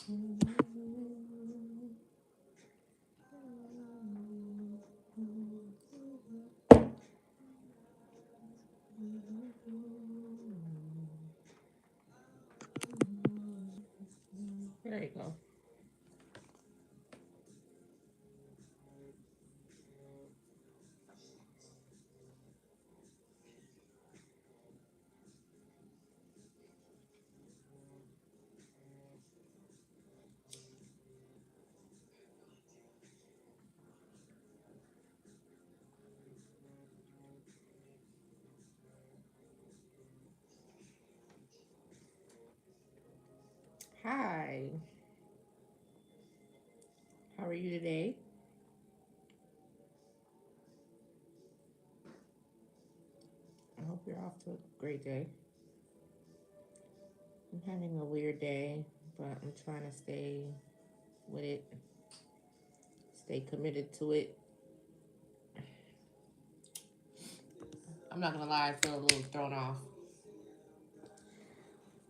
There you go. Hi, how are you today? I hope you're off to a great day. I'm having a weird day, but I'm trying to stay with it, stay committed to it. I'm not gonna lie, I feel a little thrown off.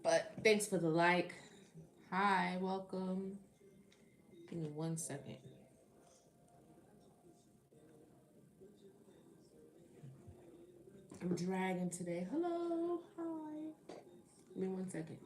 But thanks for the like. Hi, welcome. Give me 1 second. I'm dragging today. Hello, hi. Give me 1 second.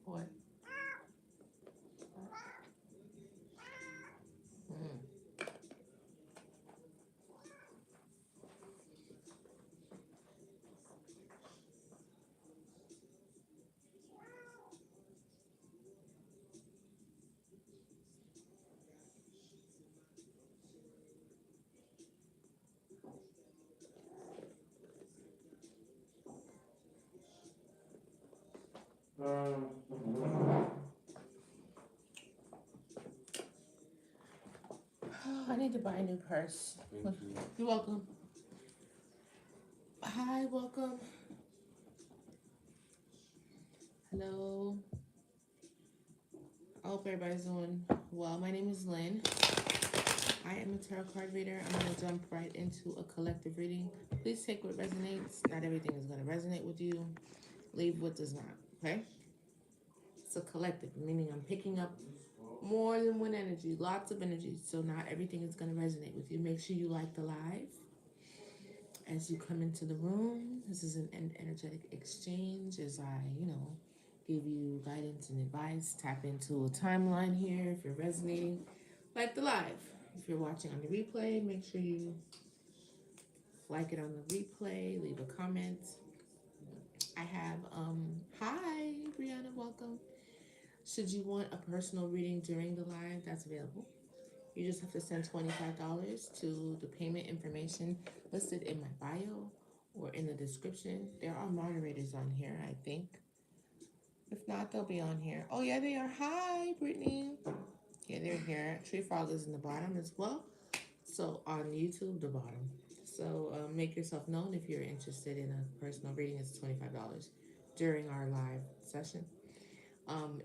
What? Mm. I need to buy a new purse. You're welcome. Hi, welcome. Hello. I hope everybody's doing well. My name is Lynn. I am a tarot card reader. I'm going to jump right into a collective reading. Please take what resonates. Not everything is going to resonate with you. Leave what does not. Okay? It's a collective, meaning I'm picking up more than one energy, lots of energy. So not everything is going to resonate with you. Make sure you like the live as you come into the room. This is an energetic exchange as I, give you guidance and advice. Tap into a timeline here if you're resonating. Like the live. If you're watching on the replay, make sure you like it on the replay, leave a comment. I have, hi, Brianna, welcome. Should you want a personal reading during the live, that's available. You just have to send $25 to the payment information listed in my bio or in the description. There are moderators on here, I think. If not, they'll be on here. Oh, yeah, they are. Hi, Brittany. Yeah, they're here. Tree Frog is in the bottom as well. So on YouTube, the bottom. So make yourself known if you're interested in a personal reading. It's $25 during our live session.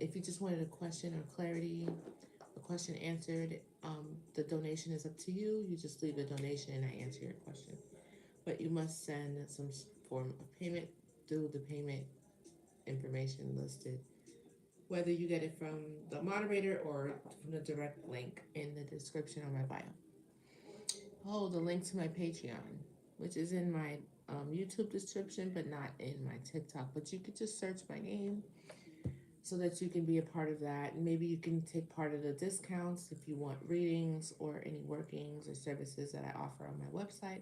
If you just wanted a question or clarity, a question answered, the donation is up to you. You just leave a donation and I answer your question. But you must send some form of payment through the payment information listed, whether you get it from the moderator or from the direct link in the description on my bio. Oh, the link to my Patreon, which is in my YouTube description, but not in my TikTok. But you could just search my name so that you can be a part of that. And maybe you can take part of the discounts if you want readings or any workings or services that I offer on my website.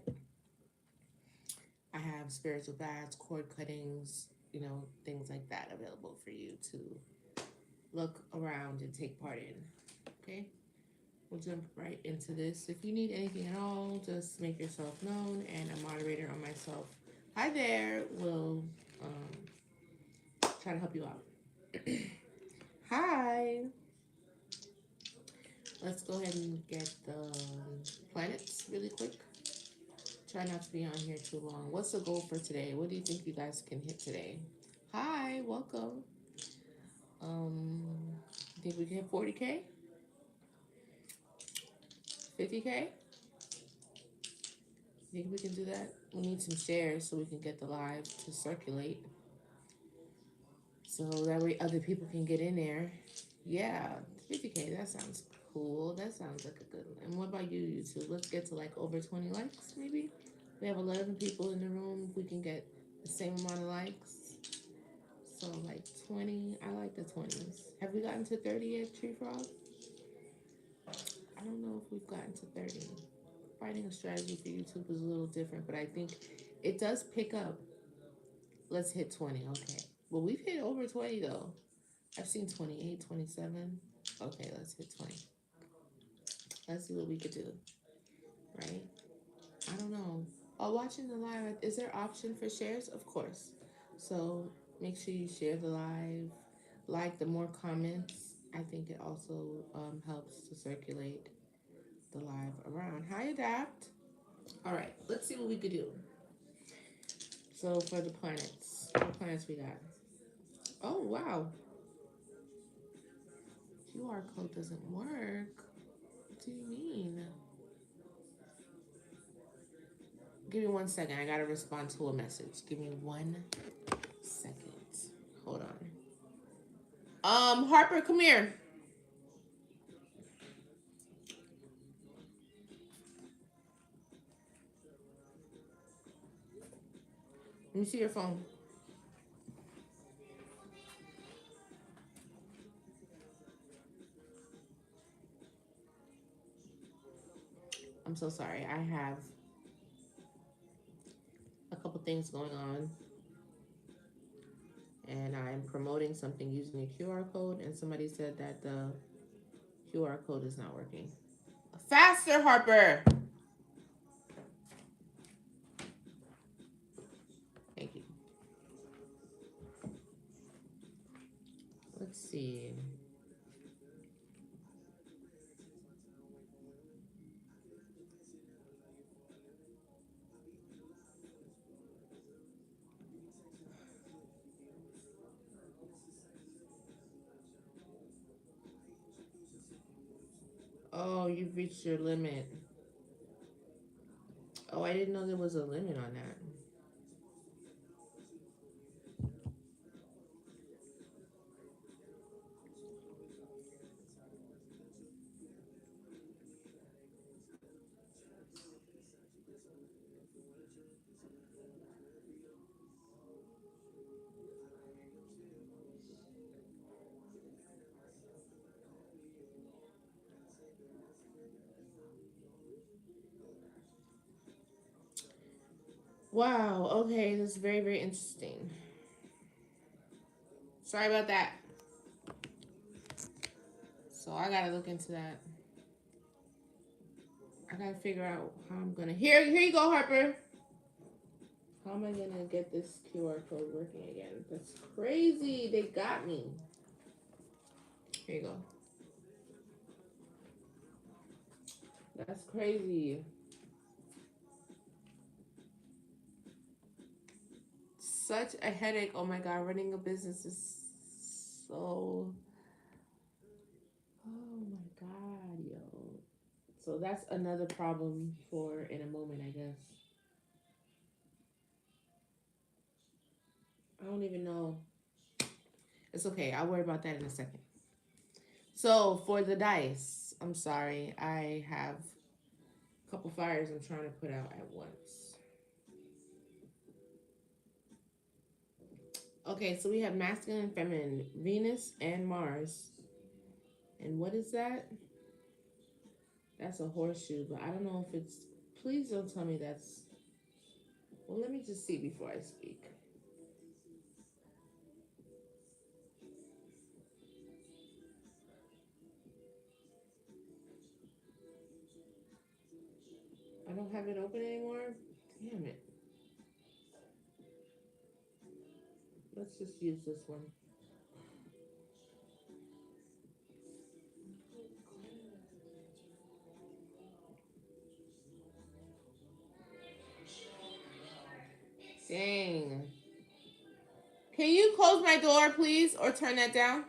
I have spiritual baths, cord cuttings, things like that available for you to look around and take part in. Okay? We'll jump right into this. If you need anything at all, just make yourself known, and a moderator or myself Hi there. We'll try to help you out. Hi. Let's go ahead and get the planets really quick. Try not to be on here too long. What's the goal for today? What do you think you guys can hit today? Hi, welcome. Um, think we can hit 40K? 50K? Think we can do that? We need some shares so we can get the live to circulate. So that way other people can get in there. Yeah, 50K, that sounds cool. That sounds like a good one. And what about you, YouTube? Let's get to like over 20 likes, maybe? We have 11 people in the room. If we can get the same amount of likes. So like 20, I like the 20s. Have we gotten to 30 yet, Tree Frog? I don't know if we've gotten to 30. Finding a strategy for YouTube is a little different, but I think it does pick up. Let's hit 20, okay. Well, we've hit over 20 though. I've seen 28, 27. Okay, let's hit 20. Let's see what we could do, right? I don't know. Oh, watching the live, is there option for shares? Of course. So make sure you share the live. Like, the more comments, I think it also helps to circulate the live around. Hi, Adapt. All right, let's see what we could do. So for the planets, what planets we got? Oh, wow. QR code doesn't work. What do you mean? Give me 1 second. I gotta respond to a message. Give me 1 second. Hold on. Harper, come here. Let me see your phone. I'm so sorry. I have a couple things going on, and I'm promoting something using a QR code, and somebody said that the QR code is not working. Faster, Harper. Thank you. Let's see. Oh, you've reached your limit. Oh, I didn't know there was a limit on that. Wow, okay, that's very, very interesting. Sorry about that. So I gotta look into that. I gotta figure out how I'm gonna. Here you go, Harper. How am I gonna get this QR code working again? That's crazy. They got me. Here you go. That's crazy. Such a headache. Oh my god, running a business is so. Oh my god, yo. So that's another problem for in a moment, I guess. I don't even know. It's okay. I'll worry about that in a second. So for the dice, I'm sorry. I have a couple fires I'm trying to put out at once. Okay, so we have masculine and feminine, Venus and Mars. And what is that? That's a horseshoe, but I don't know if it's. Please don't tell me that's. Well, let me just see before I speak. I don't have it open anymore. Damn it. Let's just use this one. Dang. Can you close my door, please, or turn that down?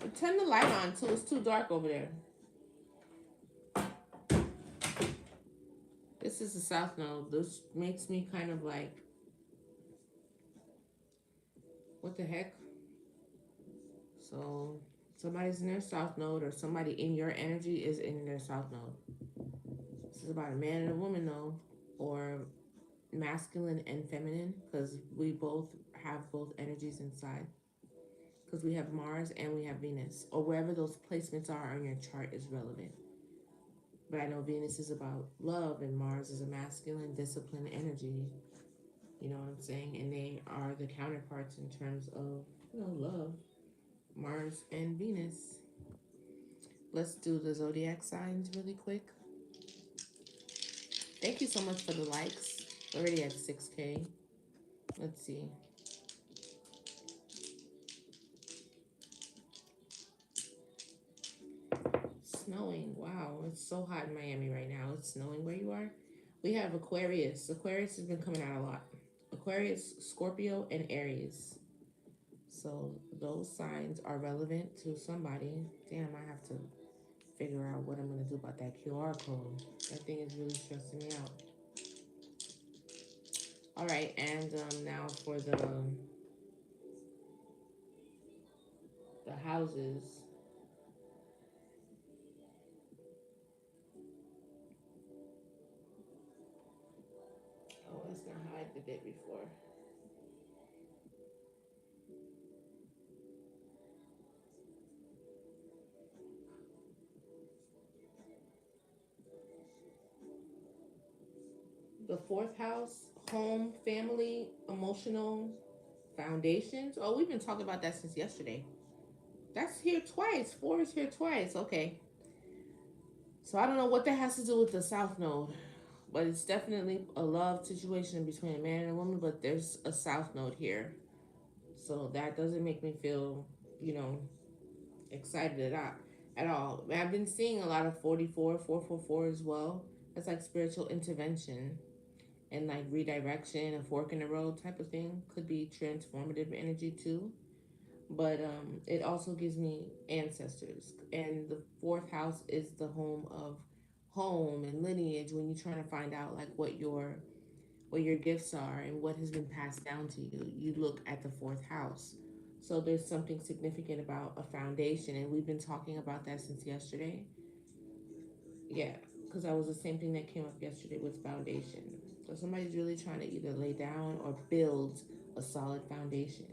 Or turn the light on too. It's too dark over there. This is the south node. This makes me kind of like, what the heck? So somebody's in their south node, or somebody in your energy is in their south node. This is about a man and a woman though, or masculine and feminine, because we both have both energies inside. Because we have Mars and we have Venus, or wherever those placements are on your chart is relevant. But I know Venus is about love and Mars is a masculine, disciplined energy. You know what I'm saying? And they are the counterparts in terms of, love. Mars and Venus. Let's do the zodiac signs really quick. Thank you so much for the likes. Already at 6K. Let's see. Snowing. Wow, it's so hot in Miami right now. It's snowing where you are. We have Aquarius. Aquarius has been coming out a lot. Aquarius, Scorpio, and Aries. So those signs are relevant to somebody. Damn, I have to figure out what I'm going to do about that QR code. That thing is really stressing me out. All right, and now for the houses. Oh, it's not how I did it before. The fourth house, home, family, emotional foundations. Oh, we've been talking about that since yesterday. That's here twice. 4 is here twice. Okay. So I don't know what that has to do with the south node, but it's definitely a love situation between a man and a woman, but there's a south node here. So that doesn't make me feel, you know, excited at all. I've been seeing a lot of 44, 444 as well. That's like spiritual intervention and like redirection, a fork in the road type of thing. Could be transformative energy too. But it also gives me ancestors. And the fourth house is the home of home and lineage when you're trying to find out like what your gifts are and what has been passed down to you. You look at the fourth house. So there's something significant about a foundation, and we've been talking about that since yesterday. Yeah, because that was the same thing that came up yesterday with foundation. So somebody's really trying to either lay down or build a solid foundation.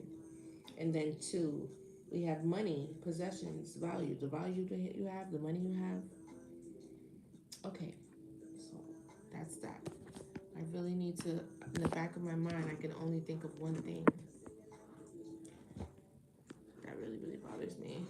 And then two, we have money, possessions, value, the value that you have, the money you have. Okay, so that's that. I really need to, in the back of my mind, I can only think of one thing that really, really bothers me.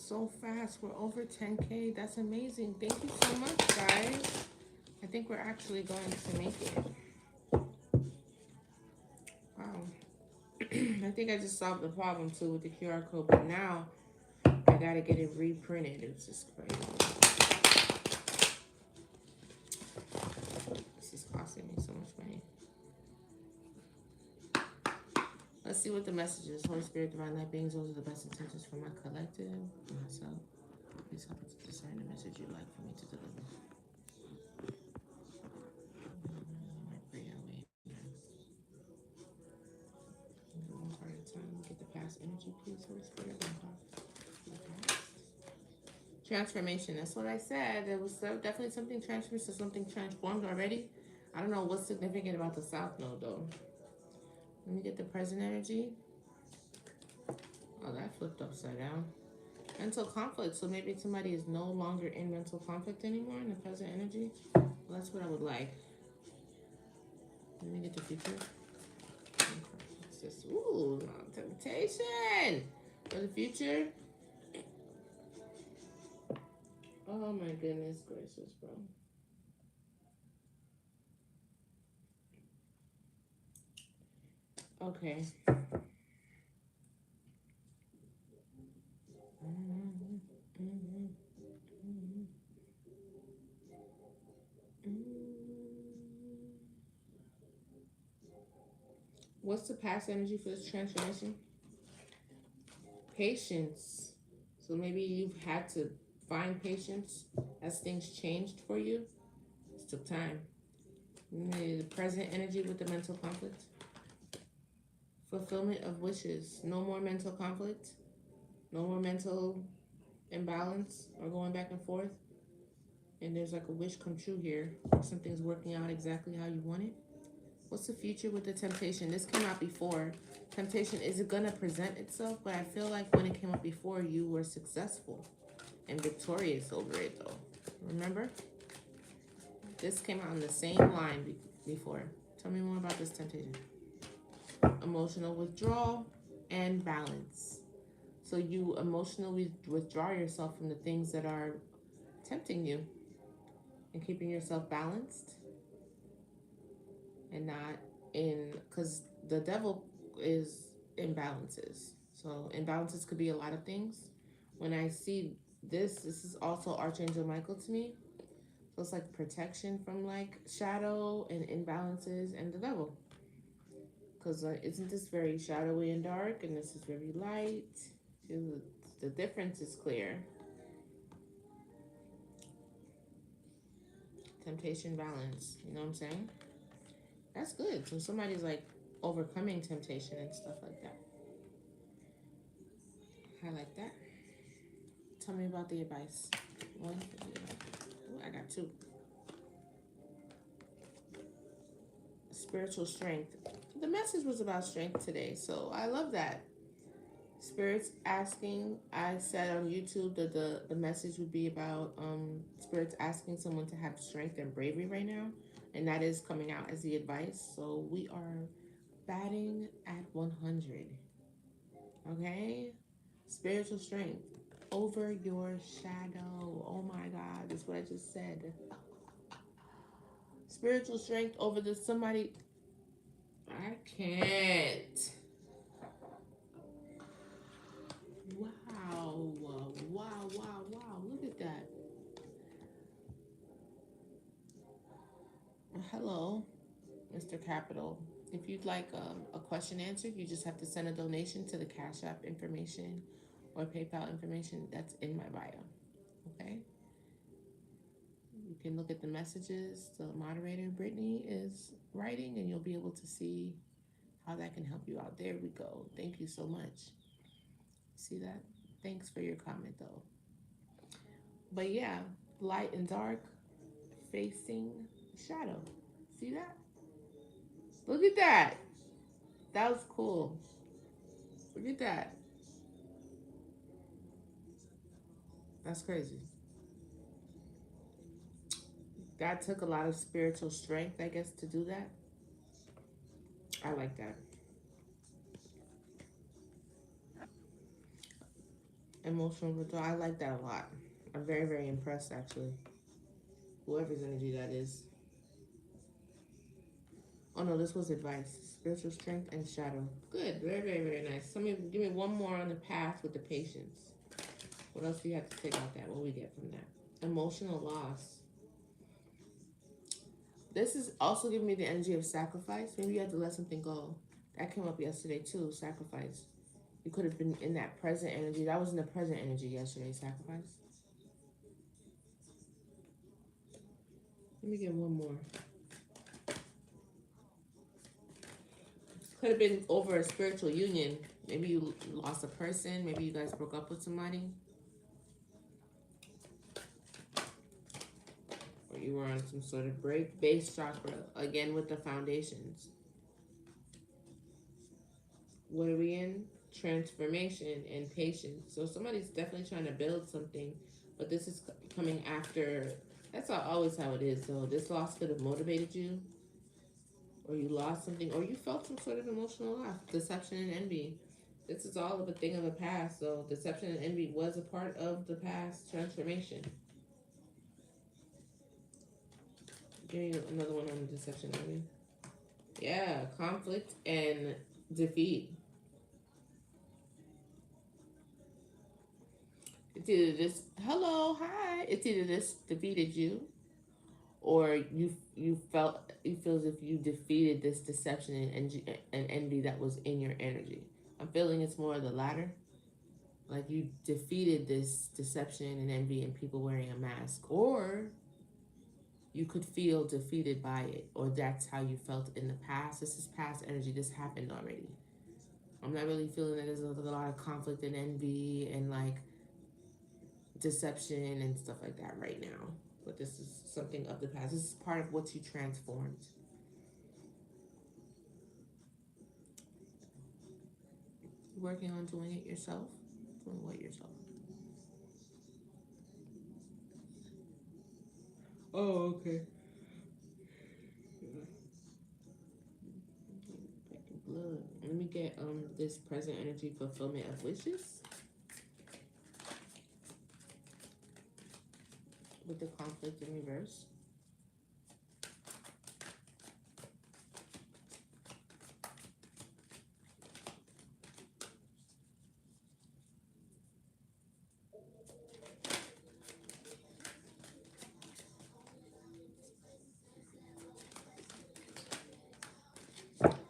so fast. We're over 10K. That's amazing. Thank you so much, guys. I think we're actually going to make it. Wow. I think I just solved the problem too with the QR code, but now I gotta get it reprinted. It's just crazy. This is costing me so much money. Let's see what the message is. Holy Spirit, Divine Light beings, those are the best intentions for my collective, myself. Please help me to discern the message you'd like for me to deliver. One part at a time. Get the past energy, please, Holy Spirit. Transformation. That's what I said. There was definitely something transformed, so something transformed already. I don't know what's significant about the South Node, though. Let me get the present energy. Oh, that flipped upside down. Mental conflict. So maybe somebody is no longer in mental conflict anymore in the present energy. Well, that's what I would like. Let me get the future. It's just, ooh, temptation for the future. Oh my goodness gracious, bro. Okay. What's the past energy for this transformation? Patience. So maybe you've had to find patience as things changed for you. It took time. The present energy with the mental conflict. Fulfillment of wishes. No more mental conflict. No more mental imbalance or going back and forth. And there's like a wish come true here. Something's working out exactly how you want it. What's the future with the temptation? This came out before. Temptation, is it going to present itself? But I feel like when it came up before, you were successful and victorious over it, though. Remember? This came out in the same line before. Tell me more about this temptation. Emotional withdrawal and balance. So you emotionally withdraw yourself from the things that are tempting you and keeping yourself balanced and not in, because the devil is imbalances. So imbalances could be a lot of things. When I see this is also Archangel Michael to me. So it's like protection from like shadow and imbalances and the devil. Because isn't this very shadowy and dark, and this is very light? The difference is clear. Temptation, balance. You know what I'm saying? That's good. So somebody's like overcoming temptation and stuff like that. I like that. Tell me about the advice. One. Ooh, I got two. Spiritual strength. The message was about strength today, so I love that. Spirits asking, I said on YouTube that the message would be about spirits asking someone to have strength and bravery right now, and that is coming out as the advice. So we are batting at 100. Okay? Spiritual strength over your shadow. Oh my God, that's what I just said. Spiritual strength over the somebody. I can't. Wow. Wow, wow, wow. Look at that. Hello, Mr. Capital. If you'd like a question answered, you just have to send a donation to the Cashapp information or PayPal information that's in my bio. Okay? You can look at the messages the moderator, Brittany, is writing, and you'll be able to see how that can help you out. There we go. Thank you so much. See that? Thanks for your comment, though. But yeah, light and dark facing shadow. See that? Look at that. That was cool. Look at that. That's crazy. That took a lot of spiritual strength, I guess, to do that. I like that. Emotional withdrawal. I like that a lot. I'm very, very impressed, actually. Whoever's energy that is. Oh no, this was advice. Spiritual strength and shadow. Good. Very, very, very nice. Give me one more on the path with the patience. What else do you have to take out that? What we get from that? Emotional loss. This is also giving me the energy of sacrifice. Maybe you had to let something go. That came up yesterday too. Sacrifice. You could have been in that present energy. That was in the present energy yesterday. Sacrifice. Let me get one more. Could have been over a spiritual union. Maybe you lost a person. Maybe you guys broke up with somebody. Or you were on some sort of break. Base chakra. Again with the foundations. What are we in? Transformation and patience. So somebody's definitely trying to build something. But this is coming after. That's always how it is. So this loss could have motivated you. Or you lost something, or you felt some sort of emotional loss. Deception and envy. This is all of a thing of the past. So deception and envy was a part of the past transformation. Give me another one on deception and envy. Yeah, conflict and defeat. It's either this, hello, hi. It's either this defeated you, or you feel as if you defeated this deception and envy that was in your energy. I'm feeling it's more of the latter. Like you defeated this deception and envy and people wearing a mask, or you could feel defeated by it, or that's how you felt in the past. This is past energy. This happened already. I'm not really feeling that there's a lot of conflict and envy and like deception and stuff like that right now. But this is something of the past. This is part of what you transformed. Working on doing it yourself. Doing what yourself? Oh, okay. Blood. Let me get this present energy fulfillment of wishes with the conflict in reverse.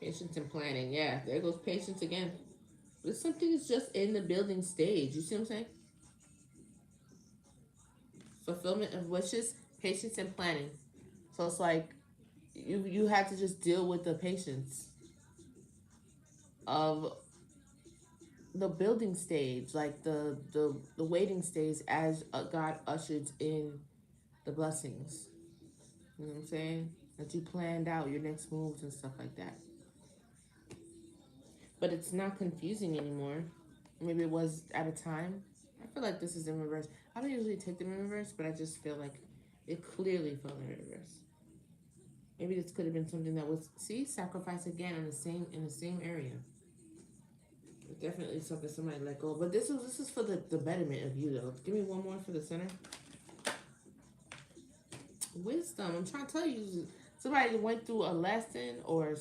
Patience and planning. Yeah, there goes patience again. But something is just in the building stage. You see what I'm saying? Fulfillment of wishes, patience and planning. So it's like you have to just deal with the patience of the building stage, like the waiting stage as God ushers in the blessings. You know what I'm saying? That you planned out your next moves and stuff like that. But it's not confusing anymore. Maybe it was at a time. I feel like this is in reverse. I don't usually take them in reverse, but I just feel like it clearly fell in reverse. Maybe this could have been something that was sacrifice again in the same area. It's definitely something somebody let go. But this is for the betterment of you though. Give me one more for the center. Wisdom. I'm trying to tell you, somebody went through a lesson or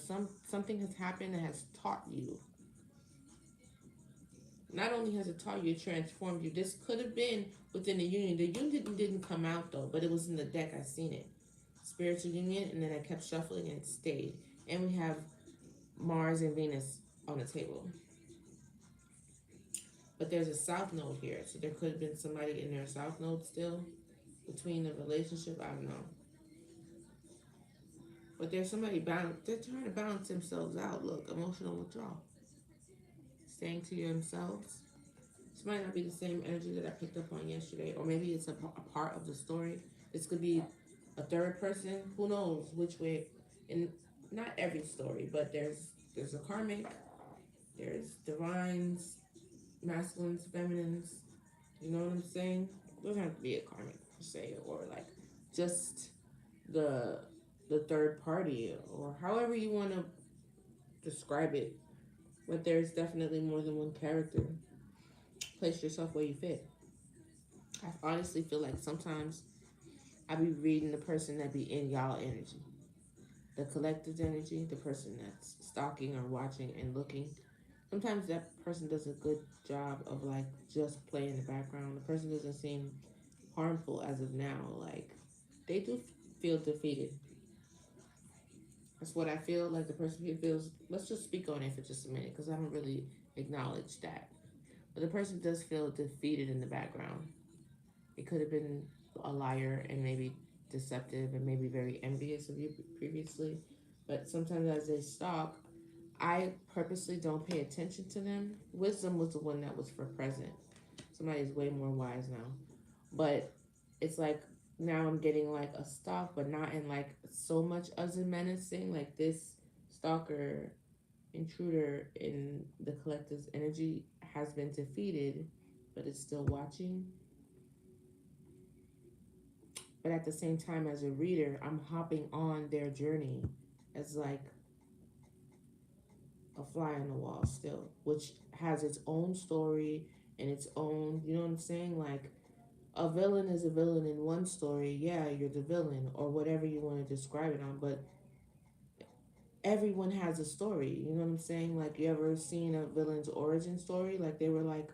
something has happened that has taught you. Not only has it taught you, it transformed you. This could have been within the union. The union didn't come out though, but it was in the deck. I seen it. Spiritual union, and then I kept shuffling and it stayed. And we have Mars and Venus on the table. But there's a south node here, so there could have been somebody in their south node still between the relationship. I don't know. But there's somebody they're trying to balance themselves out. Look, emotional withdrawal. Staying to themselves. This might not be the same energy that I picked up on yesterday, or maybe it's a part of the story. This could be a third person. Who knows which way? In not every story, but there's a karmic. There's divines, masculines, feminines. You know what I'm saying? It doesn't have to be a karmic per se, or like just the third party, or however you want to describe it. But there's definitely more than one character. Place yourself where you fit. I honestly feel like sometimes I be reading the person that be in y'all energy, the collective's energy, the person that's stalking or watching and looking. Sometimes that person does a good job of like just playing the background. The person doesn't seem harmful as of now. Like they do feel defeated. That's what I feel like the person who feels. Let's just speak on it for just a minute because I don't really acknowledge that. But the person does feel defeated in the background. It could have been a liar and maybe deceptive and maybe very envious of you previously. But sometimes as they stalk, I purposely don't pay attention to them. Wisdom was the one that was for present. Somebody's way more wise now. But it's like now I'm getting like a stalk, but not in like so much as a menacing. Like this stalker intruder in the collective's energy has been defeated, but it's still watching. But at the same time, as a reader, I'm hopping on their journey as like a fly on the wall still, which has its own story and its own, you know what I'm saying? Like a villain is a villain in one story. Yeah, you're the villain or whatever you want to describe it on, but everyone has a story. You know what I'm saying? Like you ever seen a villain's origin story? Like they were like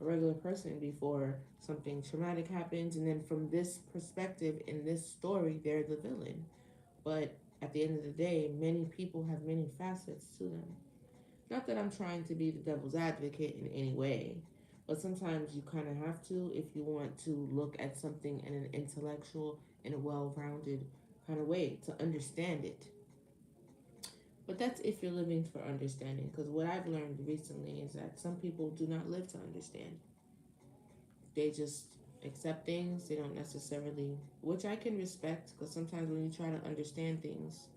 a regular person before something traumatic happens, and then from this perspective in this story, they're the villain. But at the end of the day, many people have many facets to them. Not that I'm trying to be the devil's advocate in any way, but sometimes you kind of have to if you want to look at something in an intellectual and a well rounded kind of way to understand it. But that's if you're living for understanding, because what I've learned recently is that some people do not live to understand. They just accept things, they don't necessarily, which I can respect, because sometimes when you try to understand things,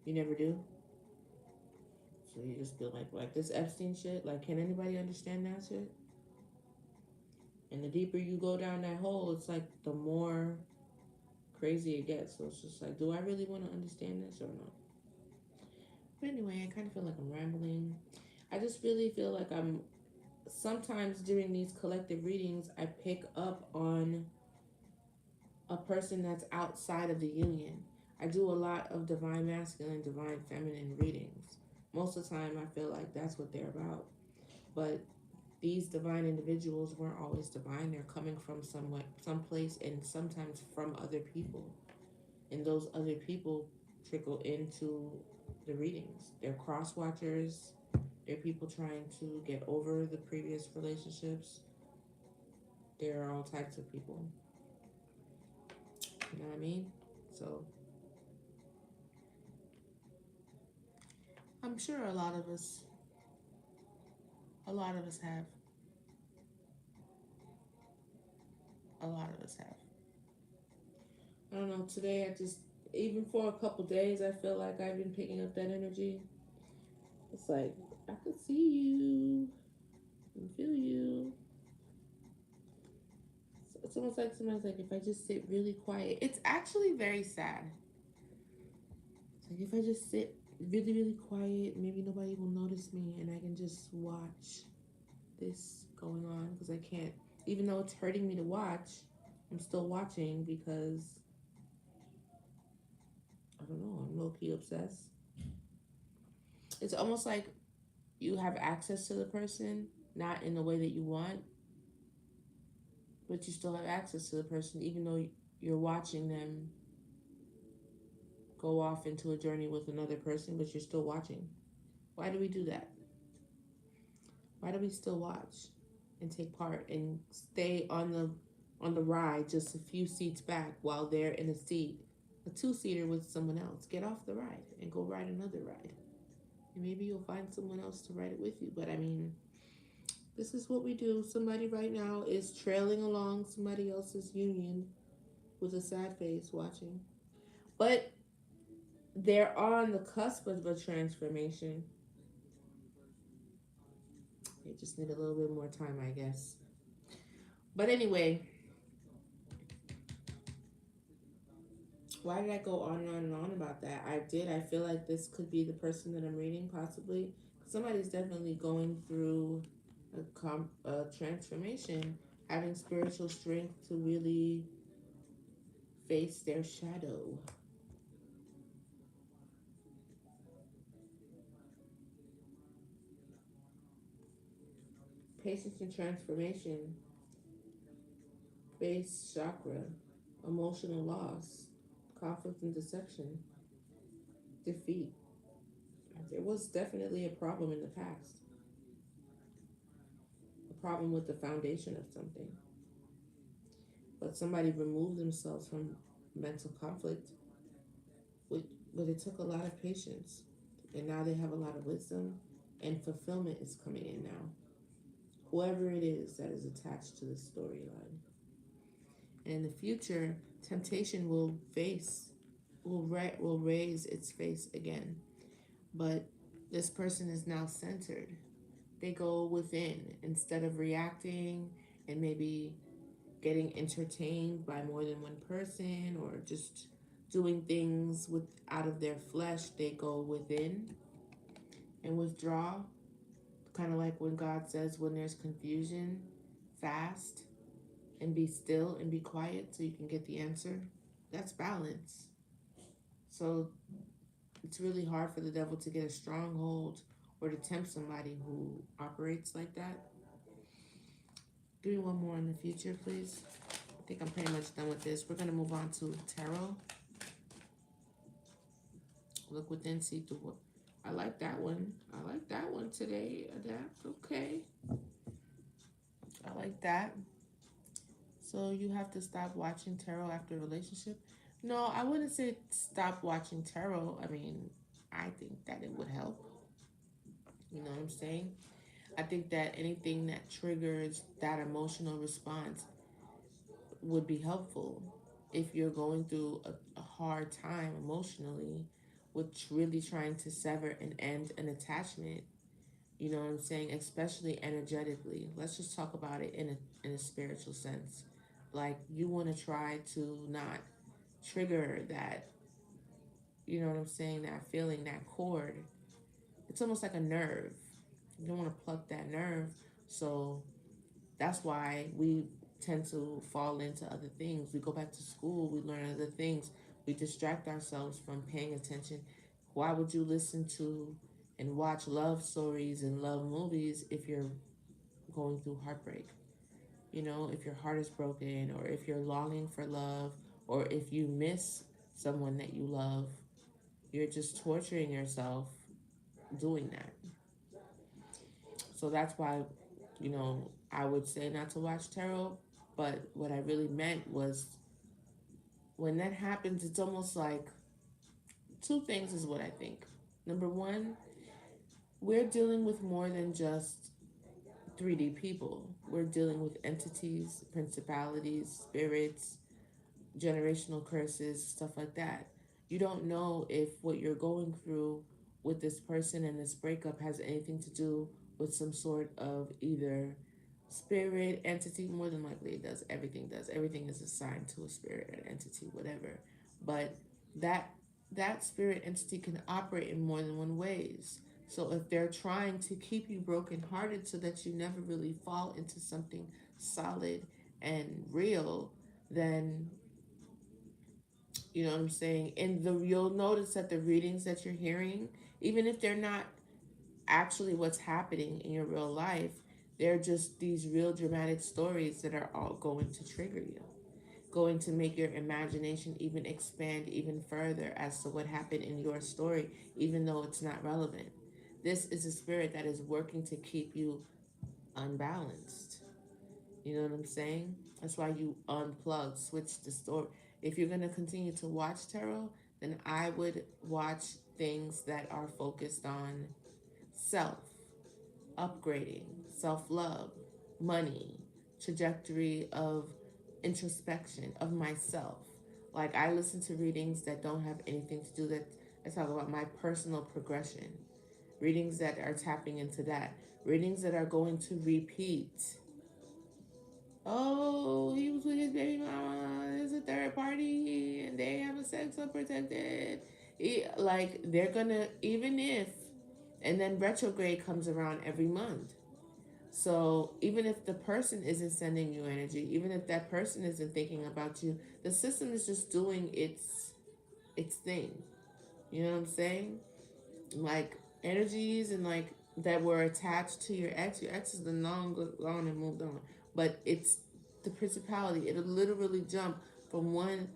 you never do. So you just feel like this Epstein shit, like, can anybody understand that shit? And the deeper you go down that hole, it's like the more crazy it gets. So it's just like, do I really want to understand this or not? But anyway, I kind of feel like I'm rambling. I just really feel like I'm sometimes during these collective readings, I pick up on a person that's outside of the union. I do a lot of divine masculine, divine feminine readings. Most of the time, I feel like that's what they're about. But these divine individuals weren't always divine. They're coming from somewhere, someplace, and sometimes from other people. And those other people trickle into the readings. They're cross watchers. They're people trying to get over the previous relationships. There are all types of people. You know what I mean? So I'm sure a lot of us have, a lot of us have. I don't know. Today, I just, even for a couple days, I feel like I've been picking up that energy. It's like I could see you and feel you. It's almost like sometimes like if I just sit really quiet, it's actually very sad. It's like if I just sit really, really quiet, maybe nobody will notice me and I can just watch this going on because I can't, even though it's hurting me to watch, I'm still watching because I don't know, I'm low key obsessed. It's almost like you have access to the person, not in the way that you want, but you still have access to the person, even though you're watching them go off into a journey with another person, but you're still watching. Why do we do that? Why do we still watch and take part and stay on the ride just a few seats back while they're in a seat, a two-seater with someone else? Get off the ride and go ride another ride. And maybe you'll find someone else to ride it with you. But I mean, this is what we do. Somebody right now is trailing along somebody else's union with a sad face watching. But they're on the cusp of a transformation. They just need a little bit more time, I guess. But anyway, why did I go on and on and on about that? I did. I feel like this could be the person that I'm reading, possibly. Somebody's definitely going through. a transformation, having spiritual strength to really face their shadow. Patience and transformation, base chakra, emotional loss, conflict and deception, defeat. There was definitely a problem in the past, a problem with the foundation of something. But somebody removed themselves from mental conflict, with, but it took a lot of patience. And now they have a lot of wisdom, and fulfillment is coming in now. Whoever it is that is attached to the storyline. And in the future, temptation will raise its face again. But this person is now centered. They go within instead of reacting and maybe getting entertained by more than one person or just doing things with out of their flesh. They go within and withdraw, kind of like when God says, when there's confusion, fast and be still and be quiet so you can get the answer. That's balance. So it's really hard for the devil to get a stronghold or to tempt somebody who operates like that. Give me one more in the future, please. I think I'm pretty much done with this. We're going to move on to tarot. Look within, see through what. I like that one. I like that one today. Adapt. Okay. I like that. So you have to stop watching tarot after a relationship? No, I wouldn't say stop watching tarot. I mean, I think that it would help. You know what I'm saying? I think that anything that triggers that emotional response would be helpful. If you're going through a hard time emotionally with really trying to sever and end an attachment, you know what I'm saying? Especially energetically. Let's just talk about it in a spiritual sense. Like you want to try to not trigger that, you know what I'm saying, that feeling, that cord. It's almost like a nerve. You don't want to pluck that nerve. So that's why we tend to fall into other things. We go back to school, we learn other things, we distract ourselves from paying attention. Why would you listen to and watch love stories and love movies if you're going through heartbreak? You know, if your heart is broken, or if you're longing for love, or if you miss someone that you love, you're just torturing yourself doing that. So that's why, you know, I would say not to watch tarot. But what I really meant was when that happens, it's almost like two things is what I think. Number one, we're dealing with more than just 3D people. We're dealing with entities, principalities, spirits, generational curses, stuff like that. You don't know if what you're going through with this person and this breakup has anything to do with some sort of either spirit, entity. More than likely it does. Everything does. Everything is assigned to a spirit or entity, whatever. But that that spirit entity can operate in more than one ways. So if they're trying to keep you brokenhearted so that you never really fall into something solid and real, then you know what I'm saying? And you'll notice that the readings that you're hearing, even if they're not actually what's happening in your real life, they're just these real dramatic stories that are all going to trigger you, going to make your imagination even expand even further as to what happened in your story, even though it's not relevant. This is a spirit that is working to keep you unbalanced. You know what I'm saying? That's why you unplug, switch the story. If you're going to continue to watch tarot, then I would watch things that are focused on self, upgrading, self love, money, trajectory of introspection of myself. Like I listen to readings that don't have anything to do that. I talk about my personal progression. Readings that are tapping into that. Readings that are going to repeat. Oh, he was with his baby mama. There's a third party, and they have a sex unprotected. Like they're gonna, even if, and then retrograde comes around every month. So even if the person isn't sending you energy, even if that person isn't thinking about you, the system is just doing its thing. You know what I'm saying? Like energies and like that were attached to your ex. Your ex is the long gone and moved on, but it's the principality. It'll literally jump from one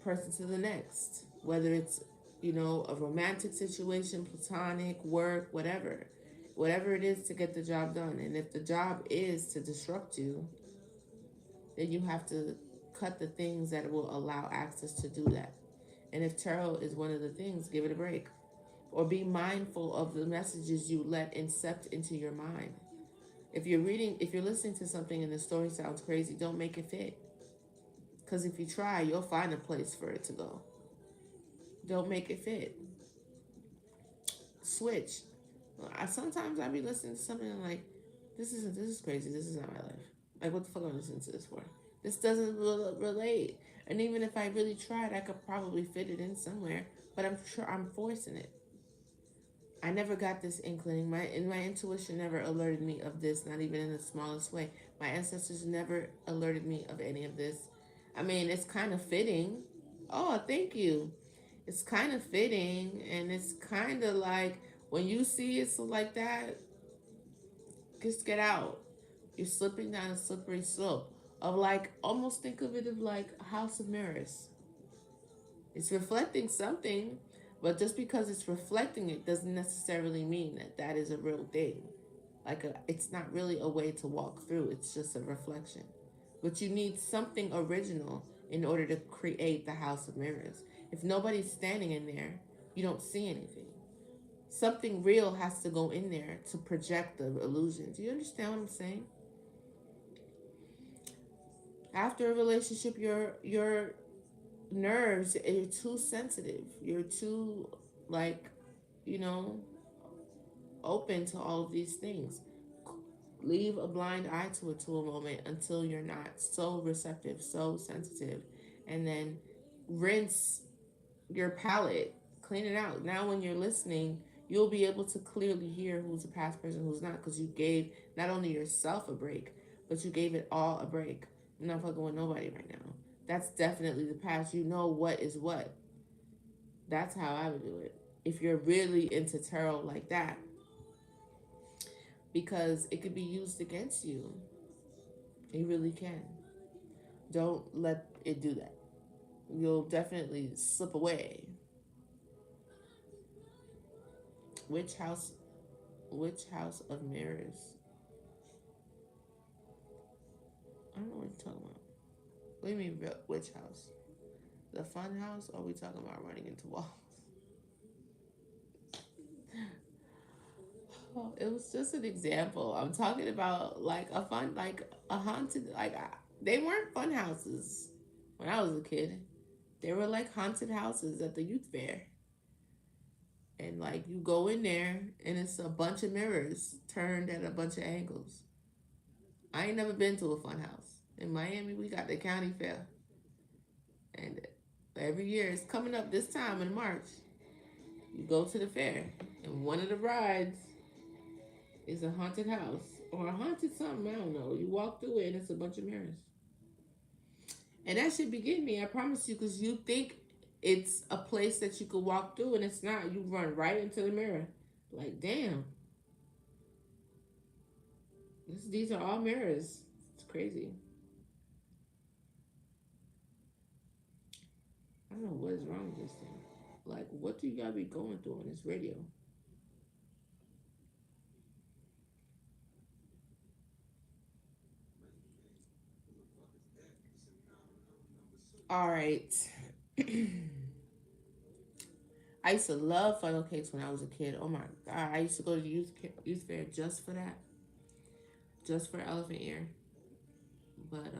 person to the next, whether it's, you know, a romantic situation, platonic, work, whatever it is to get the job done. And if the job is to disrupt you, then you have to cut the things that will allow access to do that. And if tarot is one of the things, give it a break. Or be mindful of the messages you let incept into your mind. If you're listening to something and the story sounds crazy, don't make it fit. Because if you try, you'll find a place for it to go. Don't make it fit. Switch. Sometimes I be listening to something and I'm like, this is crazy. This is not my life. Like, what the fuck am I listening to this for? This doesn't relate. And even if I really tried, I could probably fit it in somewhere. But I'm sure I'm forcing it. I never got this inkling. My intuition never alerted me of this, not even in the smallest way. My ancestors never alerted me of any of this. I mean, it's kind of fitting. Oh, thank you. It's kind of fitting, and it's kind of like when you see it so like that, just get out. You're slipping down a slippery slope of like almost think of it of like a house of mirrors. It's reflecting something, but just because it's reflecting it doesn't necessarily mean that that is a real thing. It's not really a way to walk through. It's just a reflection. But you need something original in order to create the house of mirrors. If nobody's standing in there, you don't see anything. Something real has to go in there to project the illusion. Do you understand what I'm saying? After a relationship, your nerves, you're too sensitive. You're too like, you know, open to all of these things. Leave a blind eye to it to a moment until you're not so receptive, so sensitive, and then rinse your palette, clean it out. Now, when you're listening, you'll be able to clearly hear who's a past person, who's not, because you gave not only yourself a break, but you gave it all a break. I'm not fucking with nobody right now. That's definitely the past. You know what is what. That's how I would do it. If you're really into tarot like that, because it could be used against you. It really can. Don't let it do that. You'll definitely slip away. Which house? Which house of mirrors? I don't know what you're talking about. What do you mean, which house? The fun house, or are we talking about running into walls? Oh, it was just an example. I'm talking about like a fun, like a haunted, they weren't fun houses when I was a kid. They were like haunted houses at the youth fair. And like you go in there and it's a bunch of mirrors turned at a bunch of angles. I ain't never been to a fun house. In Miami, we got the county fair. And every year it's coming up this time in March. You go to the fair and one of the rides is a haunted house or a haunted something, I don't know. You walk through it and it's a bunch of mirrors. And that should be getting me, I promise you, because you think it's a place that you could walk through and it's not. You run right into the mirror. Like, damn. These are all mirrors. It's crazy. I don't know what is wrong with this thing. Like, what do you gotta be going through on this radio? All right. I used to love funnel cakes when I was a kid. Oh my god! I used to go to the youth fair just for that, just for elephant ear. But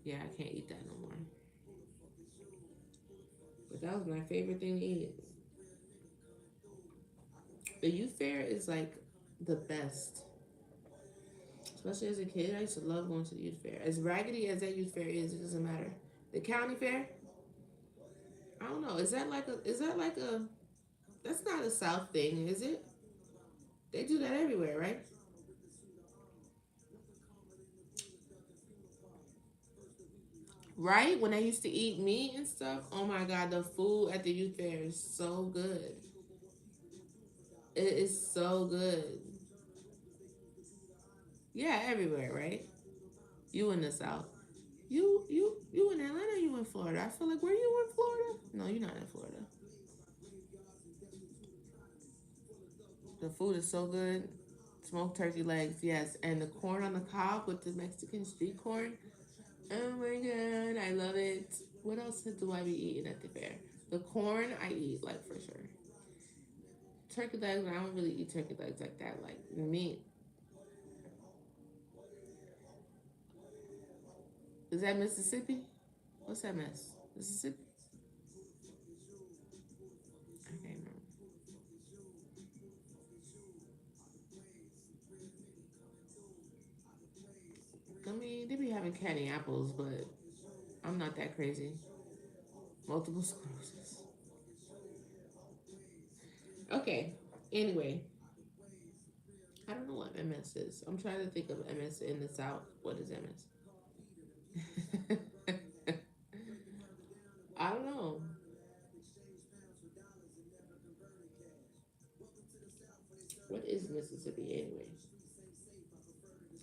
yeah, I can't eat that no more. But that was my favorite thing to eat. The youth fair is like the best. Especially as a kid, I used to love going to the youth fair. As raggedy as that youth fair is, it doesn't matter. The county fair, I don't know. Is that like a? Is that like a? That's not a South thing, is it? They do that everywhere, right? Right? When I used to eat meat and stuff, oh my God, the food at the youth fair is so good. It is so good. Yeah, everywhere, right? You in the South. You in Atlanta or you in Florida? I feel like, were you in Florida? No, you're not in Florida. The food is so good. Smoked turkey legs, yes. And the corn on the cob with the Mexican street corn. Oh my God, I love it. What else do I be eating at the fair? The corn I eat, like, for sure. Turkey legs, I don't really eat turkey legs like that. Like meat. Is that Mississippi? What's that mess? Mississippi? I can't remember. I mean, they be having candy apples, but I'm not that crazy. Multiple sclerosis. Okay. Anyway, I don't know what MS is. I'm trying to think of MS in the South. What is MS? I don't know. What is Mississippi anyway?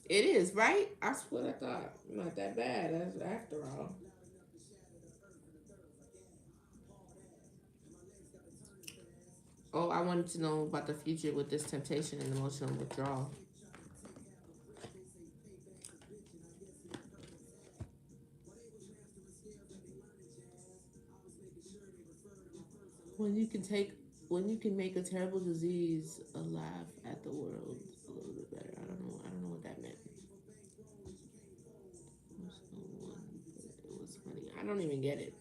It is, right? That's what I thought. Not that bad after all. Oh, I wanted to know about the future with this temptation and emotional withdrawal. When you can take, when you can make a terrible disease a laugh at the world a little bit better. I don't know. I don't know what that meant. It was funny. I don't even get it.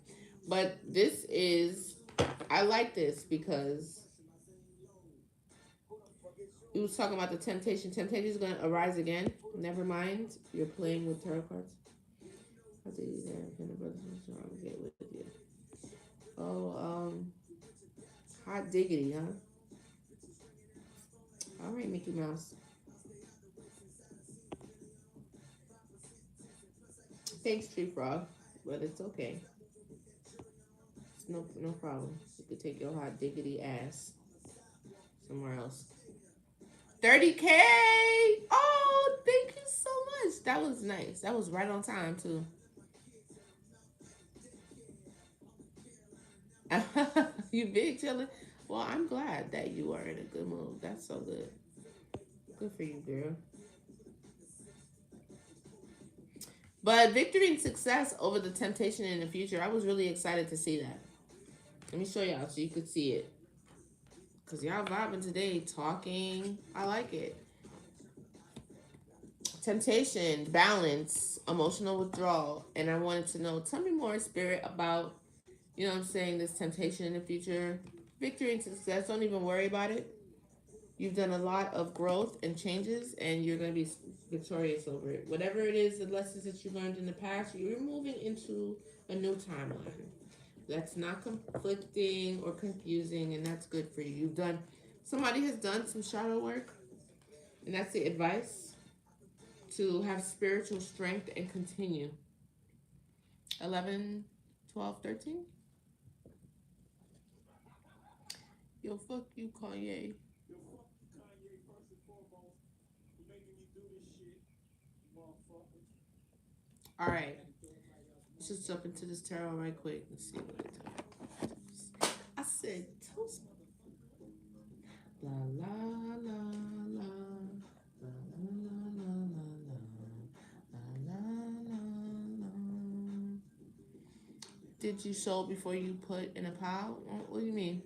But this is, I like this because we was talking about the temptation. Temptation is going to arise again. Never mind. You're playing with tarot cards. I tell you there. Can the brothers get with you? Oh, hot diggity, huh? All right, Mickey Mouse. Thanks, Tree Frog. But it's okay. It's no problem. You could take your hot diggity ass somewhere else. 30K. Oh, thank you so much. That was nice. That was right on time too. You big chillin'. Well, I'm glad that you are in a good mood. That's so good. Good for you, girl. But victory and success over the temptation in the future, I was really excited to see that. Let me show y'all so you could see it. Because y'all vibing today, talking. I like it. Temptation, balance, emotional withdrawal. And I wanted to know, tell me more, Spirit, about, you know what I'm saying, this temptation in the future. Victory and success, don't even worry about it. You've done a lot of growth and changes, and you're going to be victorious over it. Whatever it is, the lessons that you learned in the past, you're moving into a new timeline. That's not conflicting or confusing, and that's good for you. You've done, somebody has done some shadow work, and that's the advice to have spiritual strength and continue. 11, 12, 13. Yo, fuck you, Kanye. All right. Let's just jump into this tarot right quick and see what it tells. I said, toast. La la la la. La la la la la. La la la la. Did you show before you put in a pile? What do you mean?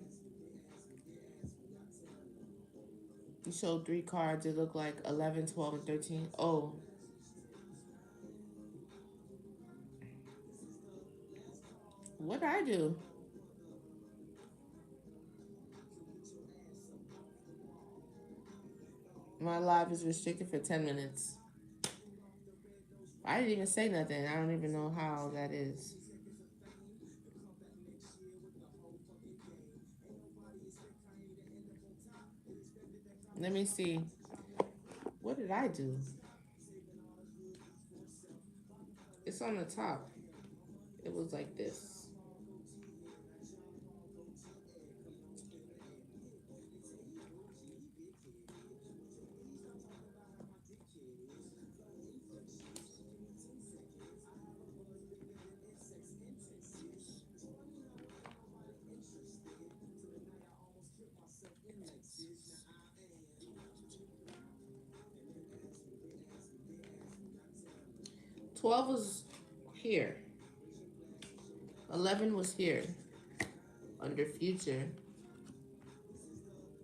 You showed 3 cards. It looked like 11, 12, and 13. Oh, what did I do? My live is restricted for 10 minutes. I didn't even say nothing. I don't even know how that is. Let me see. What did I do? It's on the top. It was like this. 12 was here. 11 was here under future.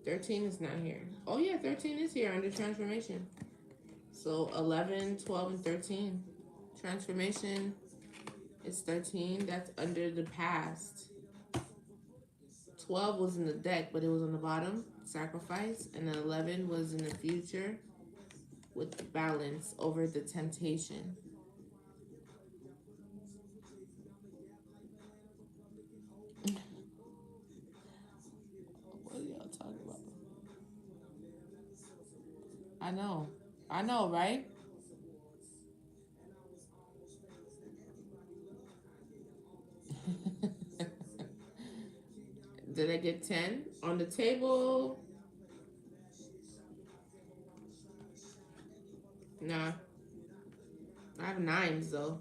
13 is not here. Oh yeah, 13 is here under transformation. So 11, 12, and 13. Transformation is 13. That's under the past. 12 was in the deck, but it was on the bottom, sacrifice. And then 11 was in the future with the balance over the temptation. What are y'all talking about? I know. I know, right? Did I get 10? On the table, nah. I have nines though.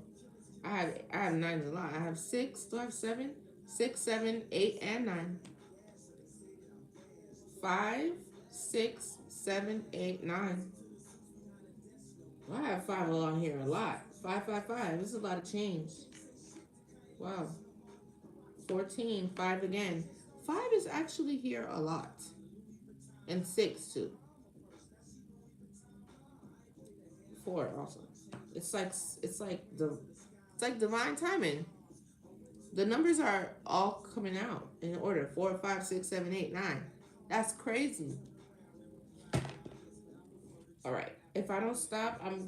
I have nines a lot. I have six. Do I have seven? Six, seven, eight, and nine. 5, 6, 7, 8, 9. Well, I have five along here a lot. 5, 5, 5. This is a lot of change. Wow. 14, 5 again. 5 is actually here a lot. And 6 too. 4 also. It's like divine timing. The numbers are all coming out in order. 4, 5, 6, 7, 8, 9. That's crazy. All right. If I don't stop, I'm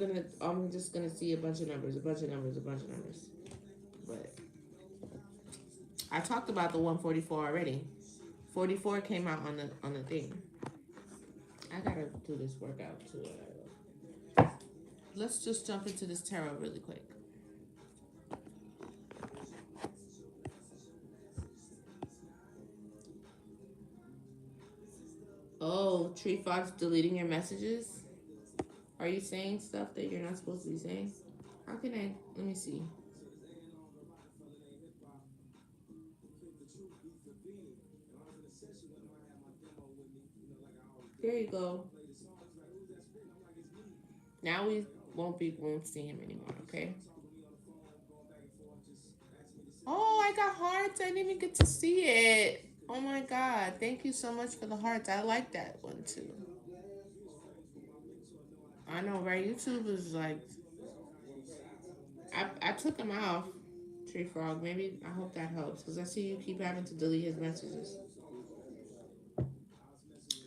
just gonna see a bunch of numbers, a bunch of numbers, a bunch of numbers. But I talked about the 144 already. 44 came out on the thing. I gotta do this workout too. Let's just jump into this tarot really quick. Oh, Tree Fox deleting your messages? Are you saying stuff that you're not supposed to be saying? How can I? Let me see. There you go. Now we won't see him anymore. Okay. Oh, I got hearts. I didn't even get to see it. Oh my god. Thank you so much for the hearts. I like that one too. I know, right? YouTube is like I took him off, Tree Frog. Maybe I hope that helps. Because I see you keep having to delete his messages.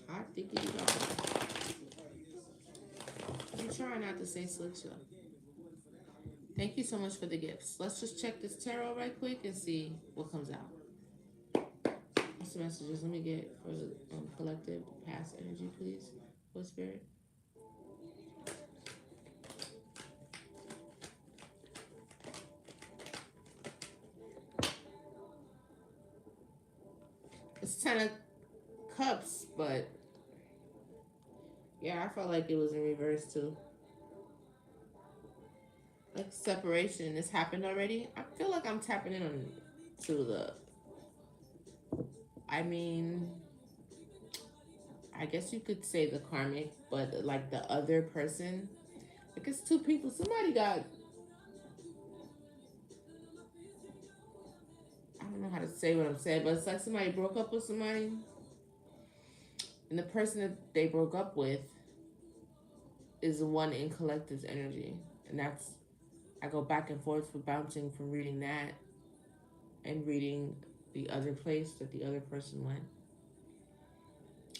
Hot diggity dog. You try not to say slick stuff. Thank you so much for the gifts. Let's just check this tarot right quick and see what comes out. What's the messages? Let me get for the collective past energy, please. Holy Spirit. It's 10 of cups, but yeah, I felt like it was in reverse too. Like separation. This happened already. I feel like I'm tapping in on to the. I mean, I guess you could say the karmic, but like the other person. Like it's two people. Somebody got. I don't know how to say what I'm saying, but it's like somebody broke up with somebody, and the person that they broke up with is the one in collective's energy, and that's I go back and forth for bouncing from reading that and reading the other place that the other person went.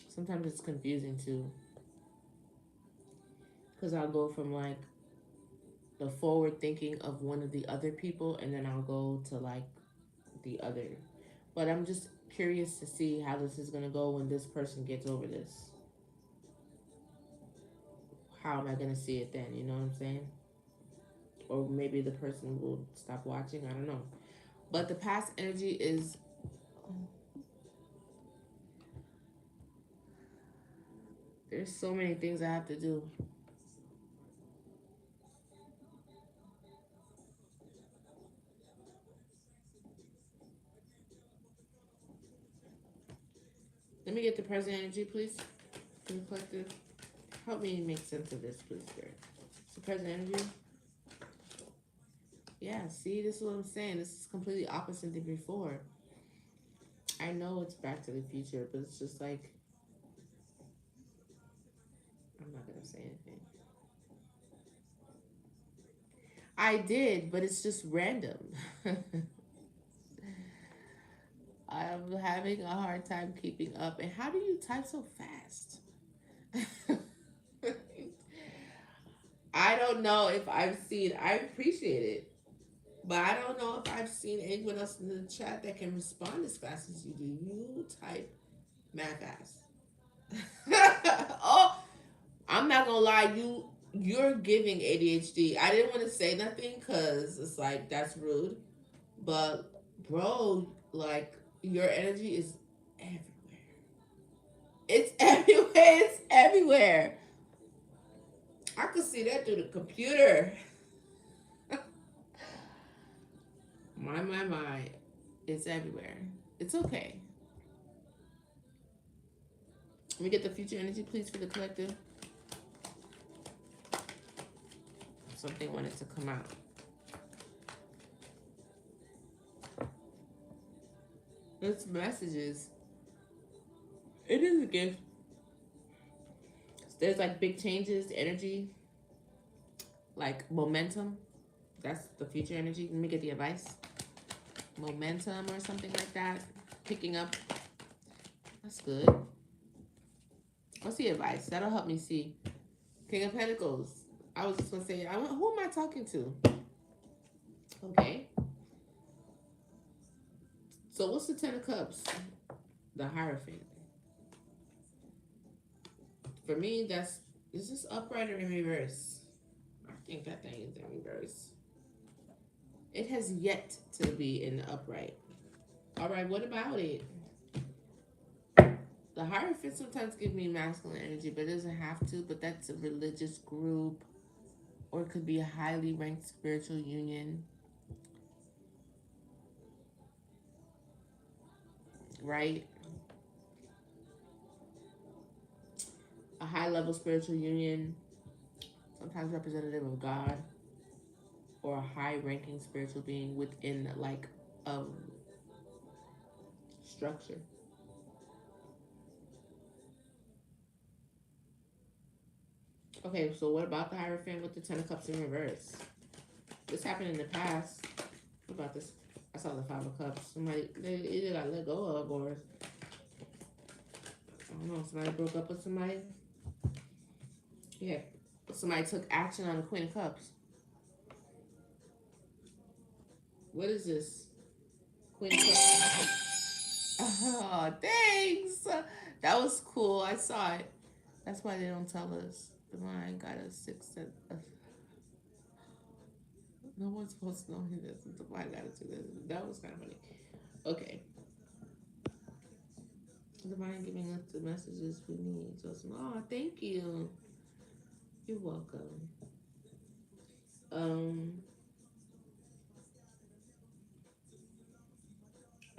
Sometimes it's confusing too, because I'll go from like the forward thinking of one of the other people, and then I'll go to like the other. But I'm just curious to see how this is gonna go when this person gets over this. how am I going to see it then? You know what I'm saying? Or maybe the person will stop watching. I don't know. But the past energy is, there's so many things I have to do. Let me get the present energy, please. For the collective. Help me make sense of this, please, Spirit. So present energy. Yeah, see, this is what I'm saying. This is completely opposite than before. I know it's Back to the Future, but it's just like, I'm not going to say anything. I did, but it's just random. I'm having a hard time keeping up. And how do you type so fast? I don't know if I've seen, I appreciate it, but I don't know if I've seen anyone else in the chat that can respond as fast as you do. You type mad fast. Oh, I'm not gonna lie, you're giving ADHD. I didn't want to say nothing because it's like that's rude, but bro, like your energy is everywhere. It's everywhere. It's everywhere. I could see that through the computer. My. It's everywhere. It's okay. Let me get the future energy, please, for the collective. Something wanted to come out. It's messages. It is a gift. There's like big changes, energy, like momentum. That's the future energy. Let me get the advice. Momentum or something like that. Picking up. That's good. What's the advice? That'll help me see. King of Pentacles. I was just going to say, who am I talking to? Okay. So what's the Ten of Cups? The Hierophant. For me, is this upright or in reverse? I think that thing is in reverse. It has yet to be in the upright. All right, what about it? The Hierophant sometimes gives me masculine energy, but it doesn't have to. But that's a religious group, or it could be a highly ranked spiritual union. Right? A high-level spiritual union, sometimes representative of God, or a high-ranking spiritual being within like a structure. Okay, so what about the Hierophant with the Ten of Cups in reverse? This happened in the past. What about this? I saw the Five of Cups. Somebody, they either got let go of, or I don't know, somebody broke up with somebody. Yeah, somebody took action on the Queen of Cups. What is this? Queen of Cups. Oh, thanks. That was cool. I saw it. That's why they don't tell us. Divine got a sixth sense. No one's supposed to know he does. Divine got a sixth. That was kind of funny. Okay. Divine giving us the messages we need. So, oh, thank you. You're welcome.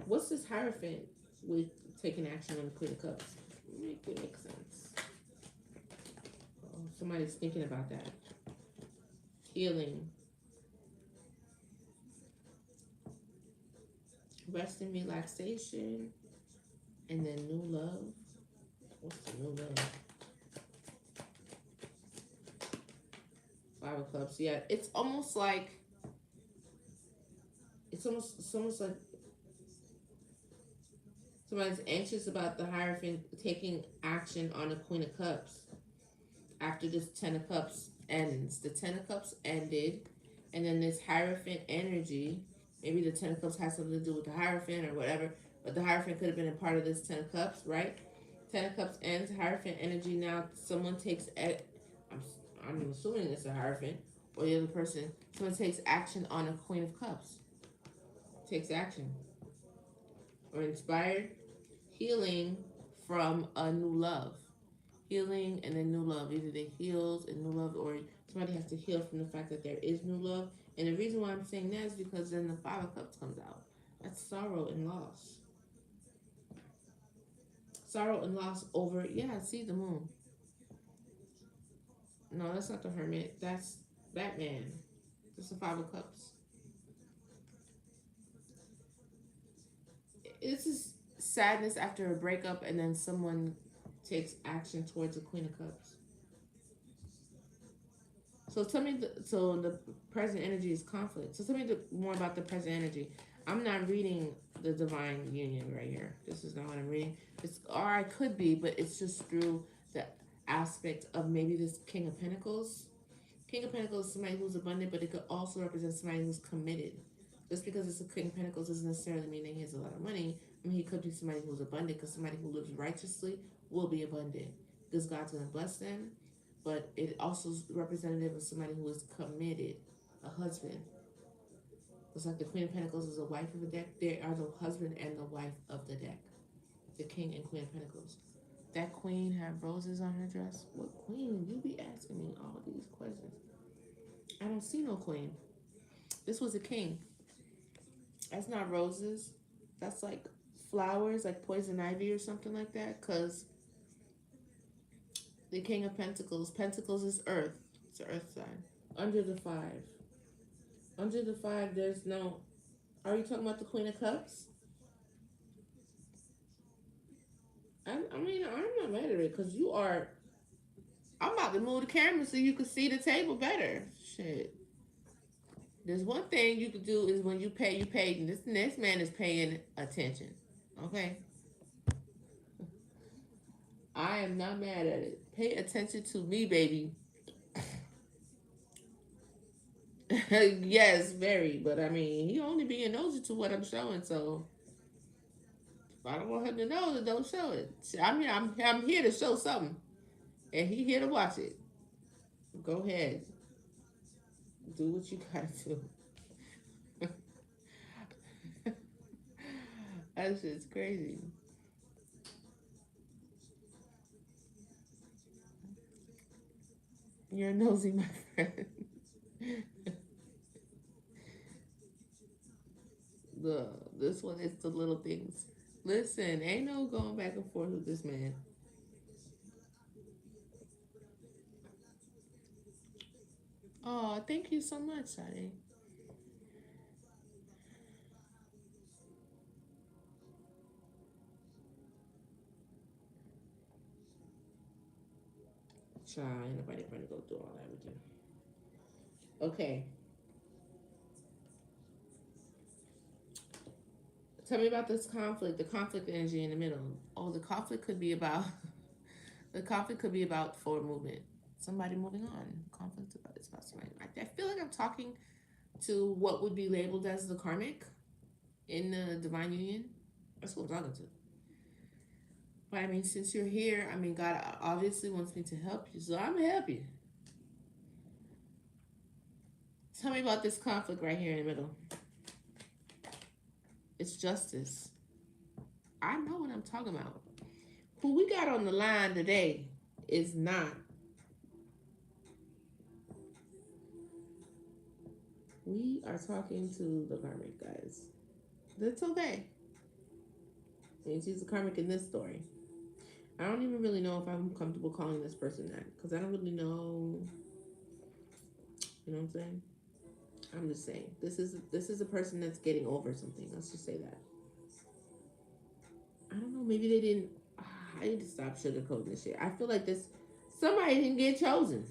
What's this Hierophant with taking action on the Queen of Cups? Make it make sense. Oh, somebody's thinking about that. Healing. Rest and relaxation. And then new love. What's the new love? Five of Cups. Yeah, it's almost like somebody's anxious about the Hierophant taking action on the Queen of Cups after this Ten of Cups ends. The Ten of Cups ended, and then this Hierophant energy, maybe the Ten of Cups has something to do with the Hierophant or whatever, but the Hierophant could have been a part of this Ten of Cups, right? Ten of Cups ends, Hierophant energy. Now someone takes, I'm assuming it's a Hierophant, or the other person, someone takes action on a Queen of Cups. Takes action. Or inspired, healing from a new love. Healing and then new love. Either they heals and new love, or somebody has to heal from the fact that there is new love. And the reason why I'm saying that is because then the Five of Cups comes out. That's sorrow and loss. Sorrow and loss over, yeah, see the moon. No, that's not the Hermit. That's Batman. That's the Five of Cups. This is sadness after a breakup, and then someone takes action towards the Queen of Cups. So tell me, so the present energy is conflict. So tell me more about the present energy. I'm not reading the Divine Union right here. This is not what I'm reading. It's, or I could be, but it's just through the aspect of maybe this King of Pentacles. King of Pentacles is somebody who's abundant, but it could also represent somebody who's committed. Just because it's a King of Pentacles doesn't necessarily mean that he has a lot of money. I mean, he could be somebody who's abundant, because somebody who lives righteously will be abundant, because God's going to bless them. But it also is representative of somebody who is committed, a husband. It's like the Queen of Pentacles is a wife of the deck. They are the husband and the wife of the deck. The King and Queen of Pentacles. That queen have roses on her dress. What queen? You be asking me all these questions. I don't see no queen. This was a king. That's not roses. That's like flowers, like poison ivy or something like that. Because the King of Pentacles, Pentacles is earth. It's an earth sign. Under the five. Under the five, there's no... Are you talking about the Queen of Cups? I mean, I'm not mad at it, because you are... I'm about to move the camera so you can see the table better. Shit. There's one thing you could do is when you pay, you pay. And this man is paying attention. Okay? I am not mad at it. Pay attention to me, baby. Yes, very. But I mean, he only being nosy to what I'm showing, so if I don't want him to know, then don't show it. I'm here to show something. And he here to watch it. Go ahead. Do what you gotta do. That shit's crazy. You're nosy, my friend. the This one is the little things. Listen, ain't no going back and forth with this man. Oh, thank you so much, Sade. Child, ain't nobody gonna go through all that with you. Okay. Tell me about this conflict, the conflict energy in the middle. Oh, the conflict could be about the conflict could be about forward movement. Somebody moving on. Conflict about it's about somebody. I feel like I'm talking to what would be labeled as the karmic in the Divine Union. That's what I'm talking to. But I mean, since you're here, I mean, God obviously wants me to help you, so I'm gonna help you. Tell me about this conflict right here in the middle. It's justice. I know what I'm talking about. Who we got on the line today is not. We are talking to the karmic, guys. That's okay. It means he's the karmic in this story. I don't even really know if I'm comfortable calling this person that, because I don't really know. You know what I'm saying? I'm just saying this is a person that's getting over something. Let's just say that. I don't know. Maybe they didn't. I need to stop sugarcoating this shit. I feel like this. Somebody didn't get chosen.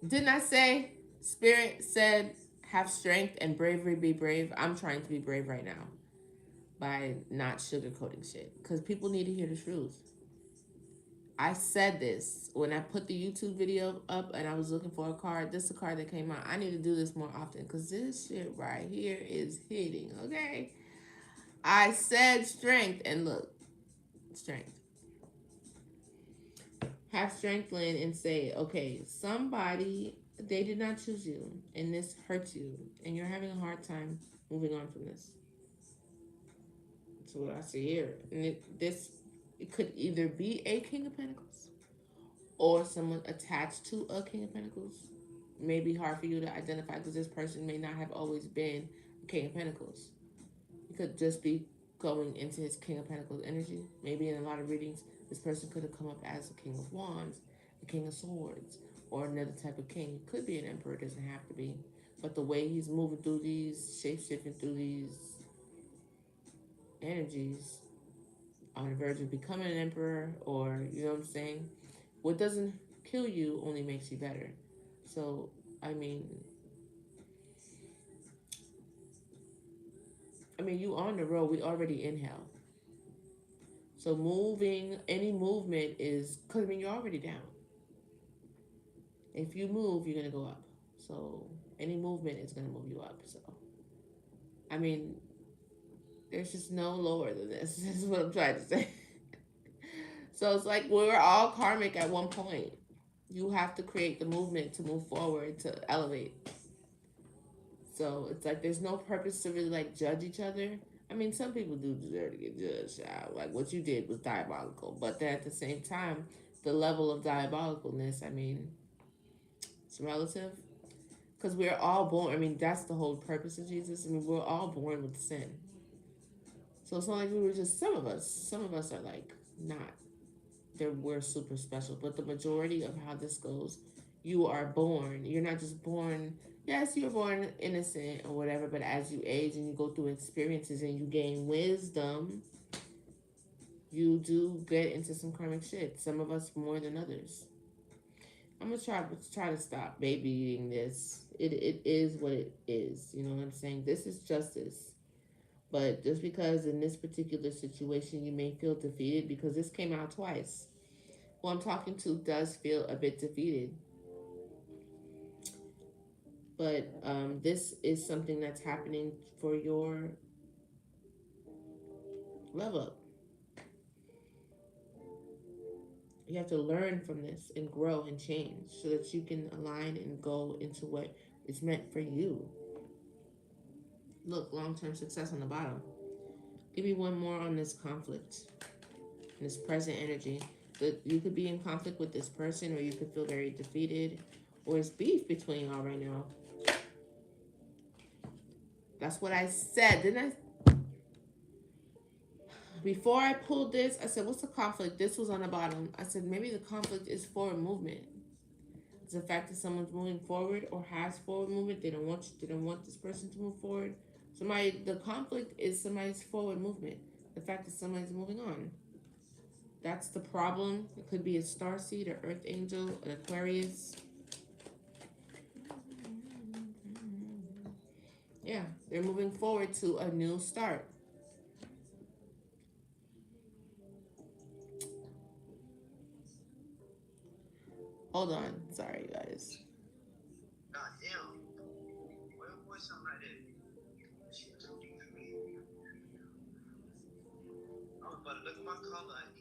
Didn't I say? Spirit said, "Have strength and bravery. Be brave." I'm trying to be brave right now by not sugarcoating shit, because people need to hear the truth. I said this when I put the YouTube video up and I was looking for a card. This is a card that came out. I need to do this more often, because this shit right here is hitting, okay? I said strength, and look, strength. Have strength, Lynn, and say, okay, somebody, they did not choose you, and this hurts you, and you're having a hard time moving on from this. That's what I see here. And it could either be a King of Pentacles or someone attached to a King of Pentacles. It may be hard for you to identify because this person may not have always been a King of Pentacles. It could just be going into his King of Pentacles energy. Maybe in a lot of readings, this person could have come up as a King of Wands, a King of Swords, or another type of king. It could be an emperor, it doesn't have to be. But the way he's moving through these, shape-shifting through these energies, on the verge of becoming an emperor, or, you know what I'm saying? What doesn't kill you only makes you better. So, you on the road, we already in hell. So moving, any movement is, because you're already down. If you move, you're going to go up. So any movement is going to move you up. So, I mean, there's just no lower than this. This is what I'm trying to say. So it's like we're all karmic at one point. You have to create the movement to move forward, to elevate. So it's like there's no purpose to really like judge each other. Some people do deserve to get judged. Like what you did was diabolical, but then at the same time, the level of diabolicalness, it's relative. Because we're all born. That's the whole purpose of Jesus. We're all born with sin. So it's not like we were just some of us. Some of us are like not. We're super special. But the majority of how this goes, you are born. You're not just born. Yes, you're born innocent or whatever. But as you age and you go through experiences and you gain wisdom, you do get into some karmic shit. Some of us more than others. I'm gonna try to stop babying this. It is what it is. You know what I'm saying? This is justice. But just because in this particular situation you may feel defeated because this came out twice. Who I'm talking to does feel a bit defeated. But this is something that's happening for your level up. You have to learn from this and grow and change so that you can align and go into what is meant for you. Look, long-term success on the bottom. Give me one more on this conflict, this present energy. That you could be in conflict with this person, or you could feel very defeated, or it's beef between y'all right now. That's what I said, didn't I? Before I pulled this, I said, what's the conflict? This was on the bottom. I said, maybe the conflict is forward movement. It's the fact that someone's moving forward or has forward movement. They don't want this person to move forward. The conflict is somebody's forward movement. The fact that somebody's moving on. That's the problem. It could be a starseed, an earth angel, an Aquarius. Yeah, they're moving forward to a new start. Hold on. Sorry, guys. God damn. Where's something right there? She was looking for me. I was about to look at my caller ID.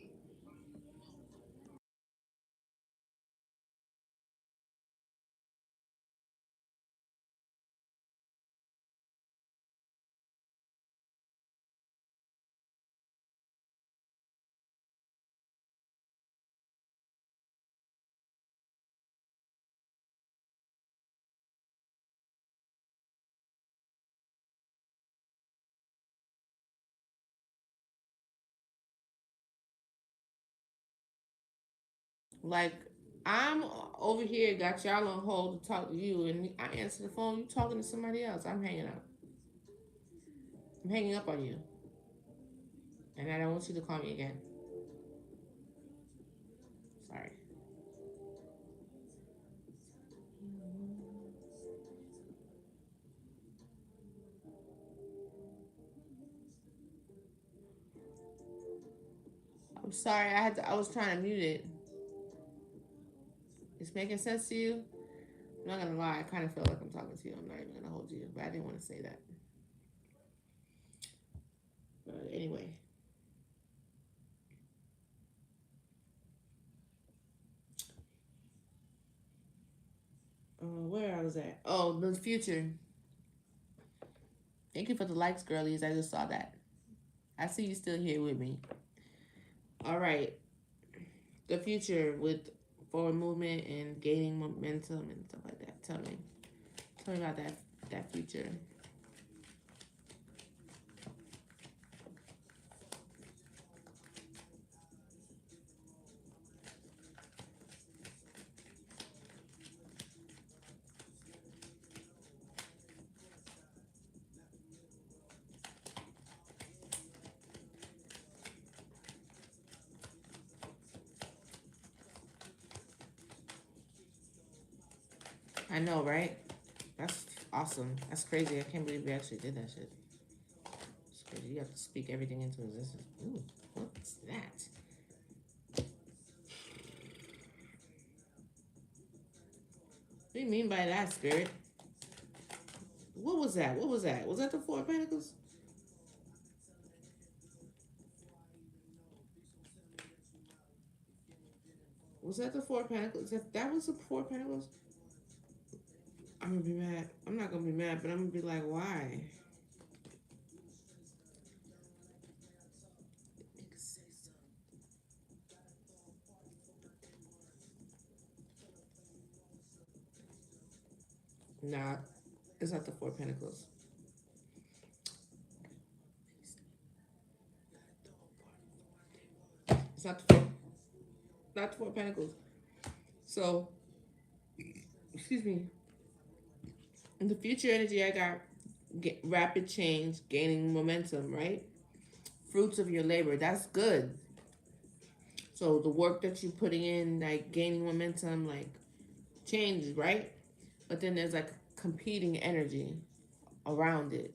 Like, I'm over here, got y'all on hold to talk to you, and I answer the phone, you talking to somebody else. I'm hanging up. I'm hanging up on you. And I don't want you to call me again. Sorry. I'm sorry, I was trying to mute it. It's making sense to you? I'm not gonna lie, I kind of feel like I'm talking to you. I'm not even gonna hold you, but I didn't want to say that. But anyway. was that? Oh, the future. Thank you for the likes, girlies. I just saw that. I see you still here with me. All right. The future with forward movement and gaining momentum and stuff like that. Tell me. Tell me about that future. I know, right? That's awesome. That's crazy. I can't believe we actually did that shit. It's crazy. You have to speak everything into existence. Ooh, what's that? What do you mean by that, Spirit? What was that? What was that? Was that the Four of Pentacles? Was that the Four of Pentacles? That was the Four of Pentacles? I'm gonna be mad. I'm not gonna be mad, but I'm gonna be like, why? Nah, it's not the Four of Pentacles. It's not the Four of Pentacles. So, excuse me. In the future energy, I got rapid change, gaining momentum, right? Fruits of your labor. That's good. So the work that you're putting in, like gaining momentum, like changes, right? But then there's like competing energy around it.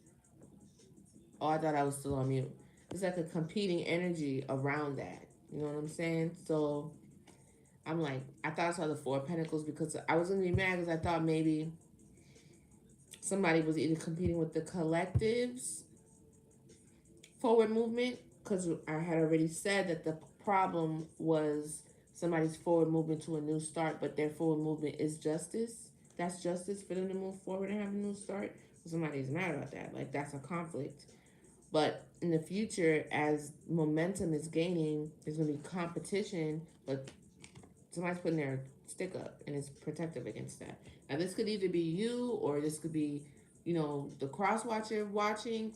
Oh, I thought I was still on mute. It's like a competing energy around that. You know what I'm saying? So I'm like, I thought I saw the Four of Pentacles because I was gonna be mad because I thought maybe somebody was either competing with the collectives forward movement, because I had already said that the problem was somebody's forward movement to a new start, but their forward movement is justice. That's justice for them to move forward and have a new start. Somebody's mad about that. Like, that's a conflict. But in the future, as momentum is gaining, there's going to be competition, but somebody's putting their stick up and it's protective against that. Now, this could either be you or this could be, the cross watcher watching,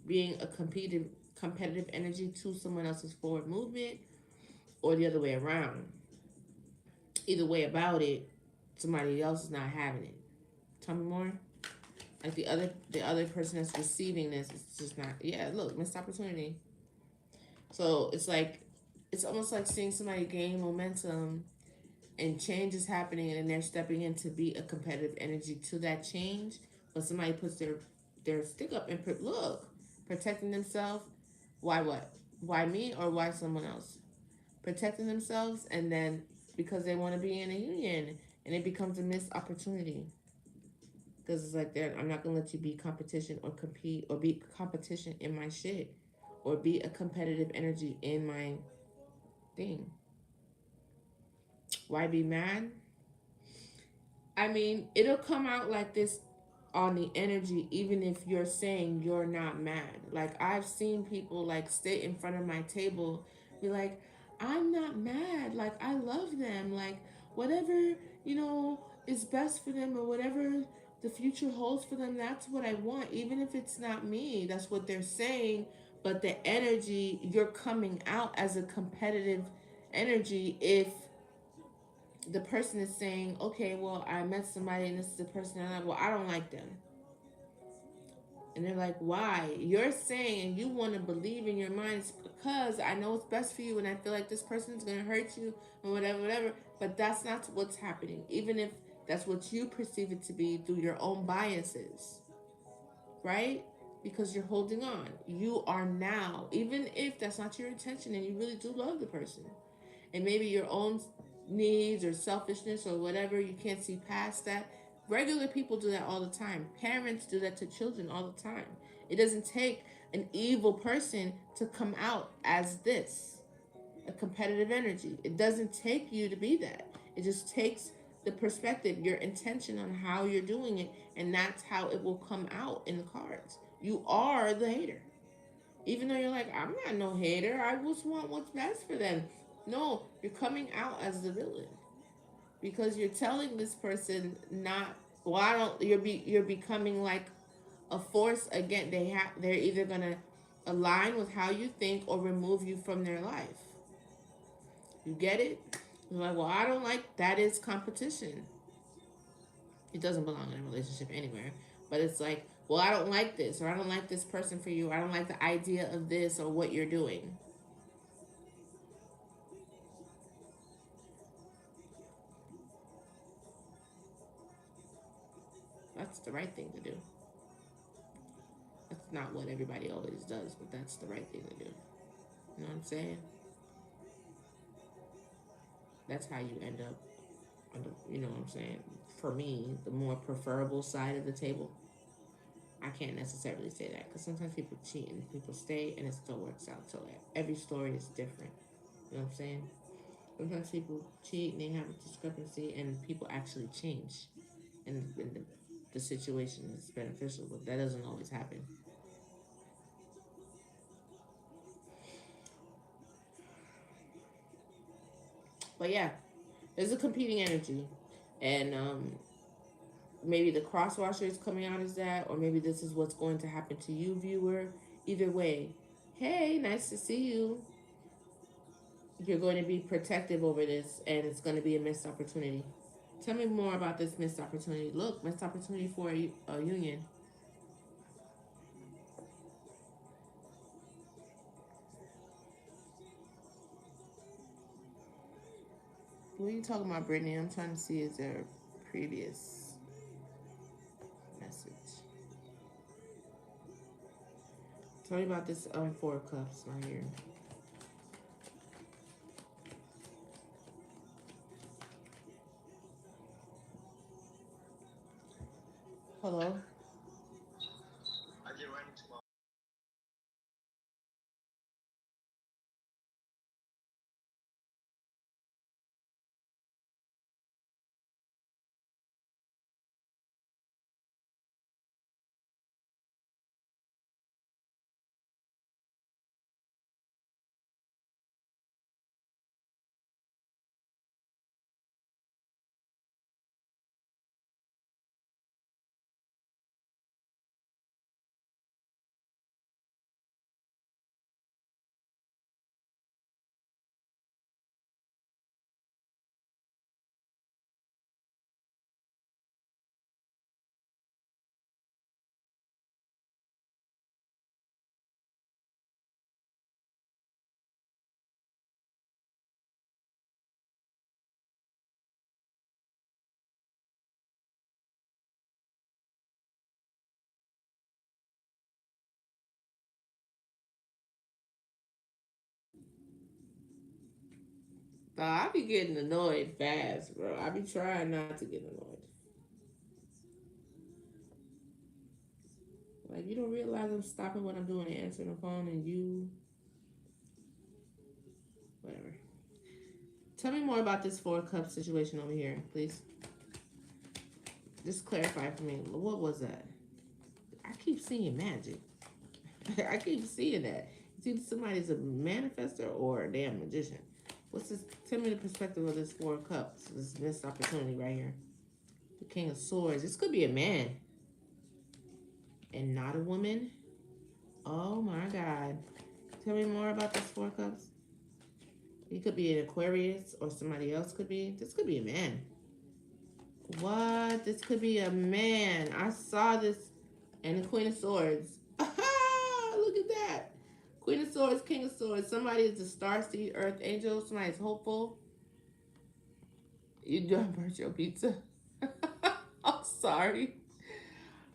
being a competitive energy to someone else's forward movement, or the other way around. Either way about it, somebody else is not having it. Tell me more. Like the other person that's receiving this, it's just not. Yeah, look, missed opportunity. So it's like, it's almost like seeing somebody gain momentum and change is happening, and then they're stepping in to be a competitive energy to that change. But somebody puts their stick up and look, protecting themselves. Why what? Why me or why someone else? Protecting themselves, and then because they want to be in a union, and it becomes a missed opportunity. Because it's like, I'm not gonna let you be competition or compete or be competition in my shit, or be a competitive energy in my thing. Why be mad? I mean, it'll come out like this on the energy, even if you're saying you're not mad. Like, I've seen people like sit in front of my table, be like, I'm not mad. Like, I love them. Like, whatever, is best for them, or whatever the future holds for them, that's what I want. Even if it's not me, that's what they're saying. But the energy, you're coming out as a competitive energy if the person is saying, okay, well, I met somebody and this is the person I like. Well, I don't like them. And they're like, why? You're saying, and you want to believe in your mind, it's because I know it's best for you and I feel like this person is going to hurt you or whatever, whatever. But that's not what's happening. Even if that's what you perceive it to be through your own biases, right? Because you're holding on. You are now, even if that's not your intention and you really do love the person, and maybe your own needs or selfishness or whatever, you can't see past that. Regular people do that all the time. Parents do that to children all the time. It doesn't take an evil person to come out as this, a competitive energy. It doesn't take you to be that. It just takes the perspective, your intention on how you're doing it, and that's how it will come out in the cards. You are the hater. Even though you're like, I'm not no hater, I just want what's best for them. No, you're coming out as the villain because you're telling this person not. Well, I don't. You're becoming like a force again. They're either gonna align with how you think or remove you from their life. You get it? You're like, well, I don't like that. Is competition. It doesn't belong in a relationship anywhere. But it's like, well, I don't like this, or I don't like this person for you, or I don't like the idea of this or what you're doing. That's the right thing to do. That's not what everybody always does, but that's the right thing to do. You know what I'm saying? That's how you end up, you know what I'm saying? For me, the more preferable side of the table. I can't necessarily say that because sometimes people cheat and people stay and it still works out. So every story is different. You know what I'm saying? Sometimes people cheat and they have a discrepancy and people actually change and the situation is beneficial, but that doesn't always happen. But yeah, there's a competing energy. And maybe the crosswasher is coming out as that, or maybe this is what's going to happen to you, viewer. Either way, hey, nice to see you. You're going to be protective over this, and it's going to be a missed opportunity. Tell me more about this missed opportunity. Look, missed opportunity for a union. What are you talking about, Brittany? I'm trying to see is there a previous message. Tell me about this Four of Cups right here. Hello? I be getting annoyed fast, bro. I be trying not to get annoyed. Like, you don't realize I'm stopping what I'm doing and answering the phone, and you, whatever. Tell me more about this Four Cup situation over here, please. Just clarify for me. What was that? I keep seeing magic. I keep seeing that. It's either somebody's a manifester or a damn magician. What's this? Tell me the perspective of this Four of Cups. This missed opportunity right here. The King of Swords. This could be a man and not a woman. Oh my God. Tell me more about this Four of Cups. He could be an Aquarius or somebody else could be. This could be a man. What? This could be a man. I saw this. And the Queen of Swords. Look at that. Queen of Swords, King of Swords. Somebody is the star seed, earth angel. Somebody's hopeful. You done burnt your pizza. I'm sorry.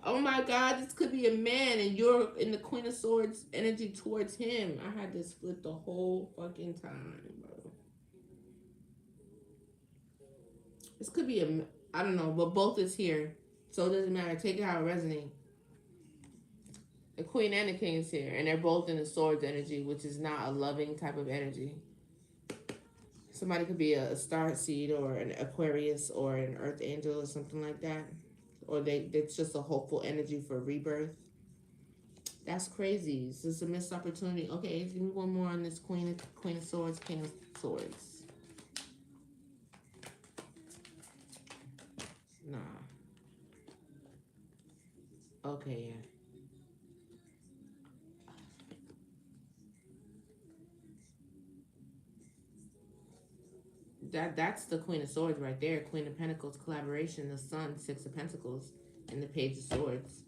Oh my God, this could be a man, and you're in the Queen of Swords energy towards him. I had this split the whole fucking time, bro. This could be a, I don't know, but both is here, so it doesn't matter. Take it how it resonates. The Queen and the King is here, and they're both in the Swords energy, which is not a loving type of energy. Somebody could be a star seed or an Aquarius or an Earth angel or something like that. Or it's just a hopeful energy for rebirth. That's crazy. This is a missed opportunity. Okay, give me one more on this Queen of Swords, King of Swords. Nah. Okay, yeah. That's the Queen of Swords right there. Queen of Pentacles, collaboration, the Sun, Six of Pentacles, and the Page of Swords.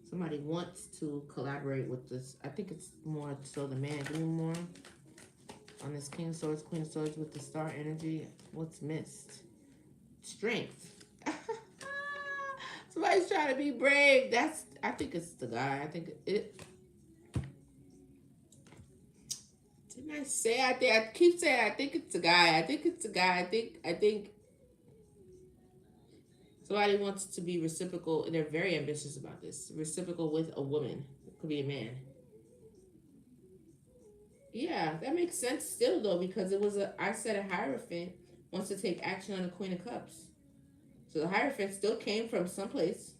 Somebody wants to collaborate with this. I think it's more so the man. Give me more on this King of Swords, Queen of Swords with the star energy. What's missed? Strength. Somebody's trying to be brave. I think it's the guy. I think it. Didn't I say? I keep saying I think it's the guy. I think it's the guy. I think somebody wants to be reciprocal. They're very ambitious about this. Reciprocal with a woman. It could be a man. Yeah, that makes sense still though, because it was I said a Hierophant wants to take action on the Queen of Cups. So the Hierophant still came from someplace.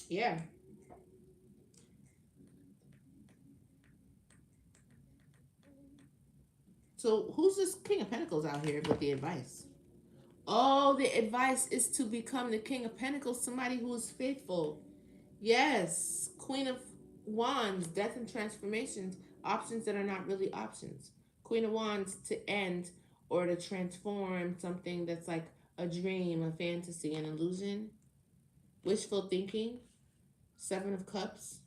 Yeah. So who's this King of Pentacles out here with the advice? Oh, the advice is to become the King of Pentacles, somebody who is faithful. Yes. Queen of Wands, death and transformations, options that are not really options. Queen of Wands, to end or to transform something that's like a dream, a fantasy, an illusion. Wishful thinking. Seven of Cups.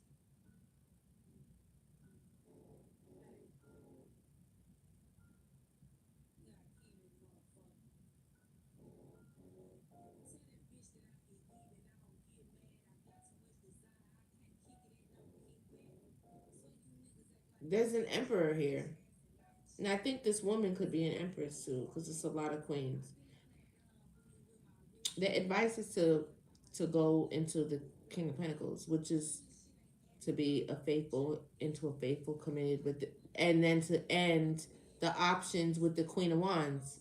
There's an Emperor here. And I think this woman could be an Empress too, because it's a lot of queens. The advice is to go into the King of Pentacles, which is to be a faithful, into a faithful, committed with, and then to end the options with the Queen of Wands.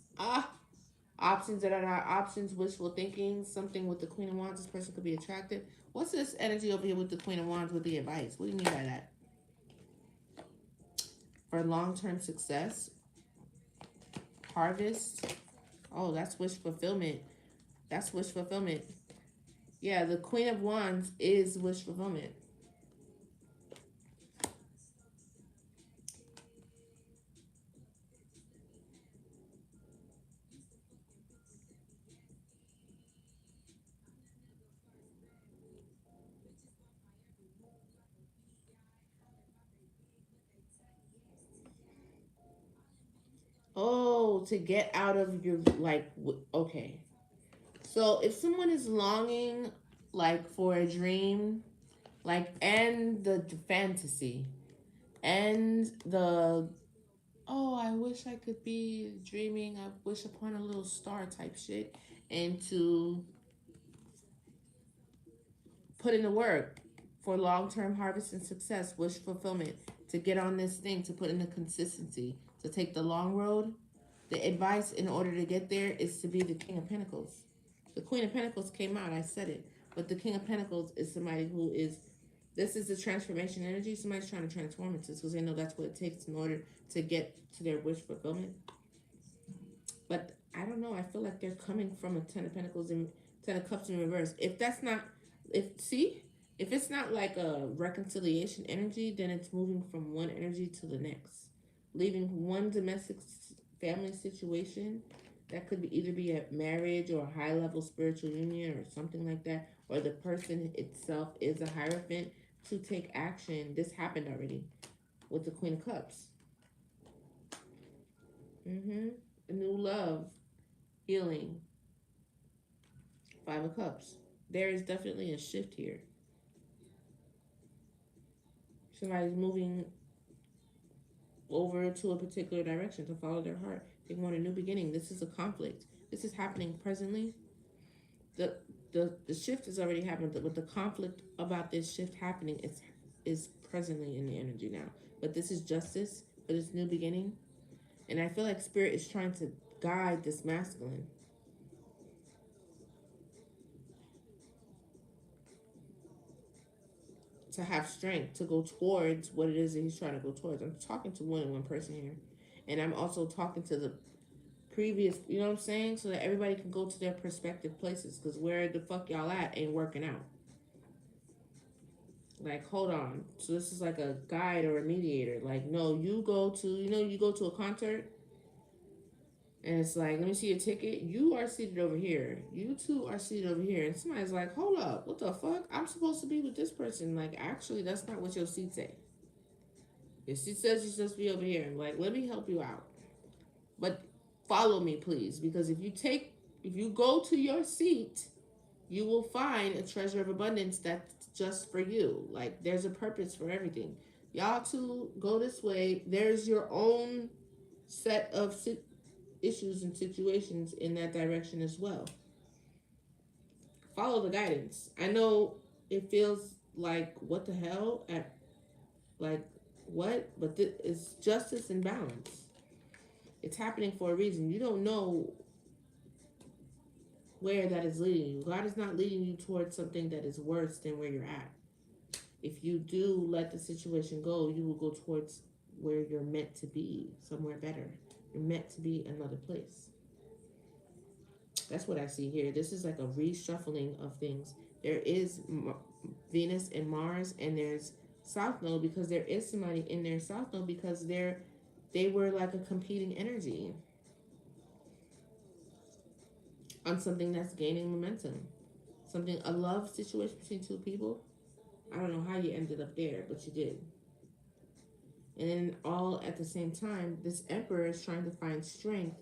Options that are not options, wishful thinking, something with the Queen of Wands. This person could be attractive. What's this energy over here with the Queen of Wands with the advice? What do you mean by that? For long term success, harvest. Oh, that's wish fulfillment. That's wish fulfillment. Yeah, the Queen of Wands is wish fulfillment. Oh, to get out of your, like, okay. So if someone is longing, like, for a dream, like, and the fantasy, and the, oh, I wish I could be dreaming, I wish upon a little star type shit, and to put in the work for long-term harvest and success, wish fulfillment, to get on this thing, to put in the consistency, to take the long road. The advice in order to get there is to be the King of Pentacles. The Queen of Pentacles came out, I said it. But the King of Pentacles is somebody who is, this is the transformation energy. Somebody's trying to transform into this because they know that's what it takes in order to get to their wish fulfillment. But I don't know. I feel like they're coming from a Ten of Pentacles and Ten of Cups in reverse. If that's not, if it's not like a reconciliation energy, then it's moving from one energy to the next, leaving one domestic family situation that could either be a marriage or a high level spiritual union or something like that, or the person itself is a hierophant to take action. This happened already with the Queen of Cups. A new love, healing, Five of Cups. There is definitely a shift here. Somebody's moving over to a particular direction to follow their heart. They want a new beginning. This is a conflict. This is happening presently. The the shift has already happened, but the conflict about this shift happening is presently in the energy now. But this is justice. for this new beginning. And I feel like Spirit is trying to guide this masculine to have strength to go towards what it is that he's trying to go towards. I'm talking to more than one person here. And I'm also talking to the previous, you know what I'm saying? So that everybody can go to their prospective places. Because where the fuck y'all at ain't working out. Like, hold on. So this is like a guide or a mediator. Like, no, you go to, you go to a concert and it's like, let me see your ticket. You are seated over here. You two are seated over here. And somebody's like, hold up, what the fuck? I'm supposed to be with this person. Like, actually, that's not what your seat say. Your seat says you're supposed to be over here. I'm like, let me help you out. But follow me, please. Because if you go to your seat, you will find a treasure of abundance that's just for you. Like, there's a purpose for everything. Y'all two go this way. There's your own set of issues and situations in that direction as well. Follow the guidance. I know it feels like, what the hell? Like, what? But it's justice and balance. It's happening for a reason. You don't know where that is leading you. God is not leading you towards something that is worse than where you're at. If you do let the situation go, you will go towards where you're meant to be, somewhere better. You're meant to be another place. That's what I see here. This is like a reshuffling of things. There is Venus and Mars, and there's South Node, because there is somebody in their South Node, because they were like a competing energy on something that's gaining momentum. A love situation between two people. I don't know how you ended up there, but you did. And then all at the same time, this Emperor is trying to find strength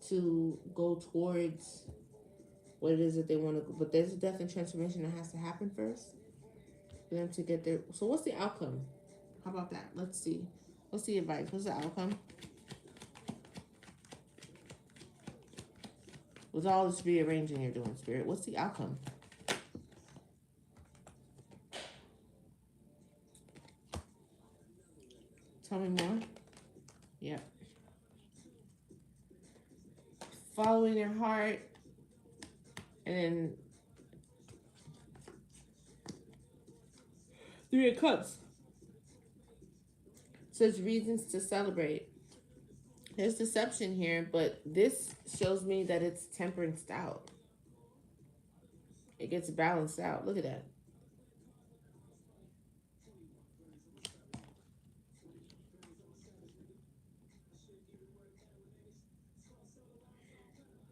to go towards what it is that they want to go. But there's a death and transformation that has to happen first for them to get there. So what's the outcome? How about that? Let's see. What's the advice? What's the outcome? With all this rearranging you're doing, Spirit, what's the outcome? Tell me more. Yeah. Following their heart, and then Three of Cups says reasons to celebrate. There's deception here, but this shows me that it's temperanced out. It gets balanced out. Look at that.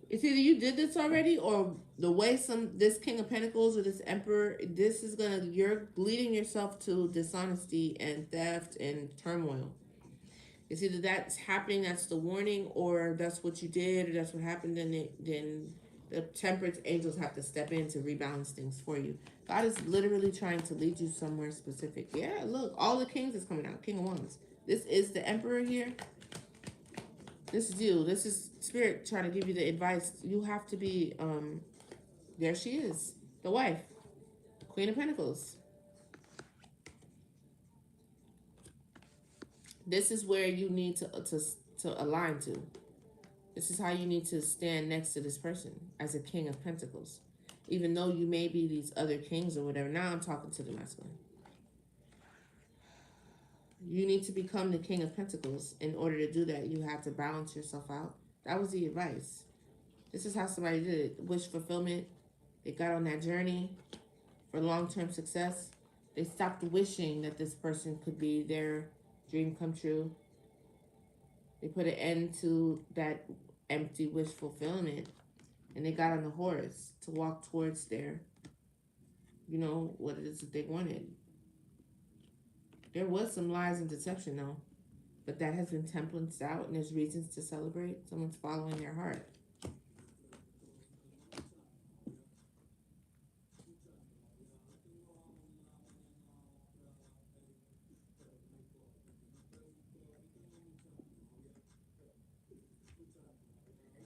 It's either you did this already, or the way this King of Pentacles or this Emperor, you're leading yourself to dishonesty and theft and turmoil. It's either that's happening, that's the warning, or that's what you did, or that's what happened. Then the temperance angels have to step in to rebalance things for you. God is literally trying to lead you somewhere specific. Yeah, look, all the kings is coming out. King of Wands. This is the Emperor here. This is you. This is Spirit trying to give you the advice. You have to be, there she is, the wife, Queen of Pentacles. This is where you need to align to. This is how you need to stand next to this person as a King of Pentacles. Even though you may be these other kings or whatever. Now I'm talking to the masculine. You need to become the King of Pentacles. In order to do that, you have to balance yourself out. That was the advice. This is how somebody did it. Wish fulfillment. They got on that journey for long-term success. They stopped wishing that this person could be their dream come true. They put an end to that empty wish fulfillment, and they got on the horse to walk towards their, what it is that they wanted. There was some lies and deception, though, but that has been templanced out, and there's reasons to celebrate. Someone's following their heart.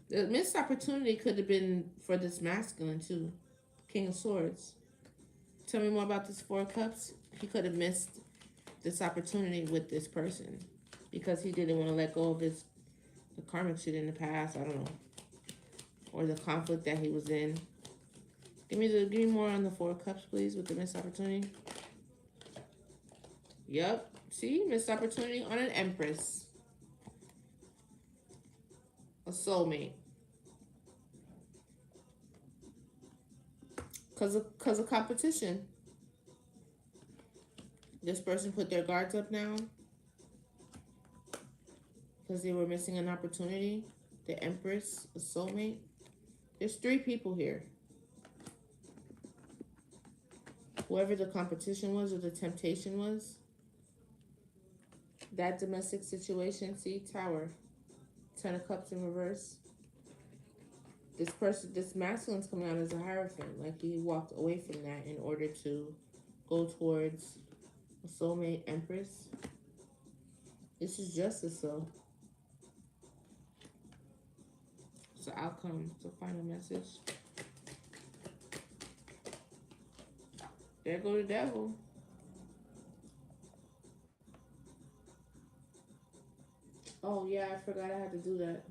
The missed opportunity could have been for this masculine, too. King of Swords. Tell me more about this Four of Cups. He could have missed this opportunity with this person. because he didn't want to let go of the karmic shit in the past. I don't know, or the conflict that he was in. Give me more on the Four of Cups, please, with the missed opportunity. Yep. See, missed opportunity on an Empress, a soulmate. Cause of competition. This person put their guards up now because they were missing an opportunity. The Empress, a soulmate. There's 3 people here. Whoever the competition was or the temptation was, that domestic situation. See, Tower, 10 of Cups in reverse. This person, this masculine's coming out as a Hierophant. Like he walked away from that in order to go towards a soulmate Empress. This is justice, though. It's the outcome. It's a final message. There go the Devil. Oh, yeah, I forgot I had to do that.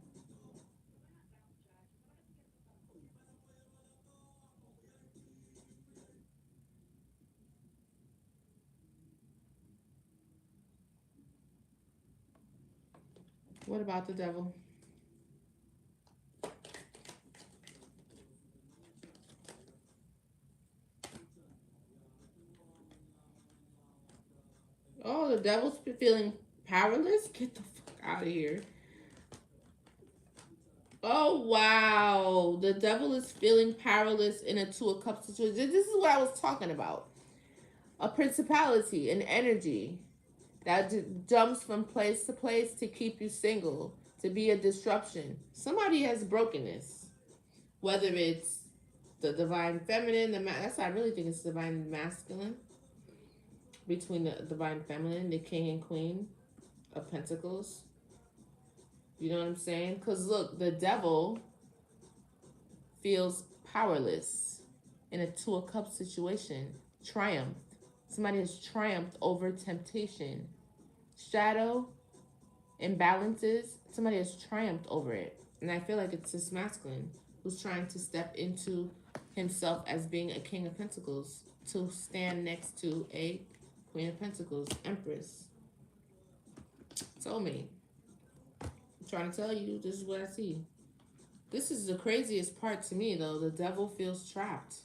What about the Devil? Oh, the Devil's feeling powerless? Get the fuck out of here. Oh, wow. The Devil is feeling powerless in a 2 of Cups situation. This is what I was talking about. A principality, an energy that jumps from place to place to keep you single, to be a disruption. Somebody has brokenness. Whether it's the divine feminine, that's why I really think it's divine masculine. Between the divine feminine, the king and queen of pentacles. You know what I'm saying? Because look, the Devil feels powerless in a 2 of Cups situation. Triumph. Somebody has triumphed over temptation. Shadow, imbalances. Somebody has triumphed over it. And I feel like it's this masculine who's trying to step into himself as being a king of pentacles to stand next to a queen of pentacles, Empress. Soulmate. I'm trying to tell you, this is what I see. This is the craziest part to me, though. The Devil feels trapped.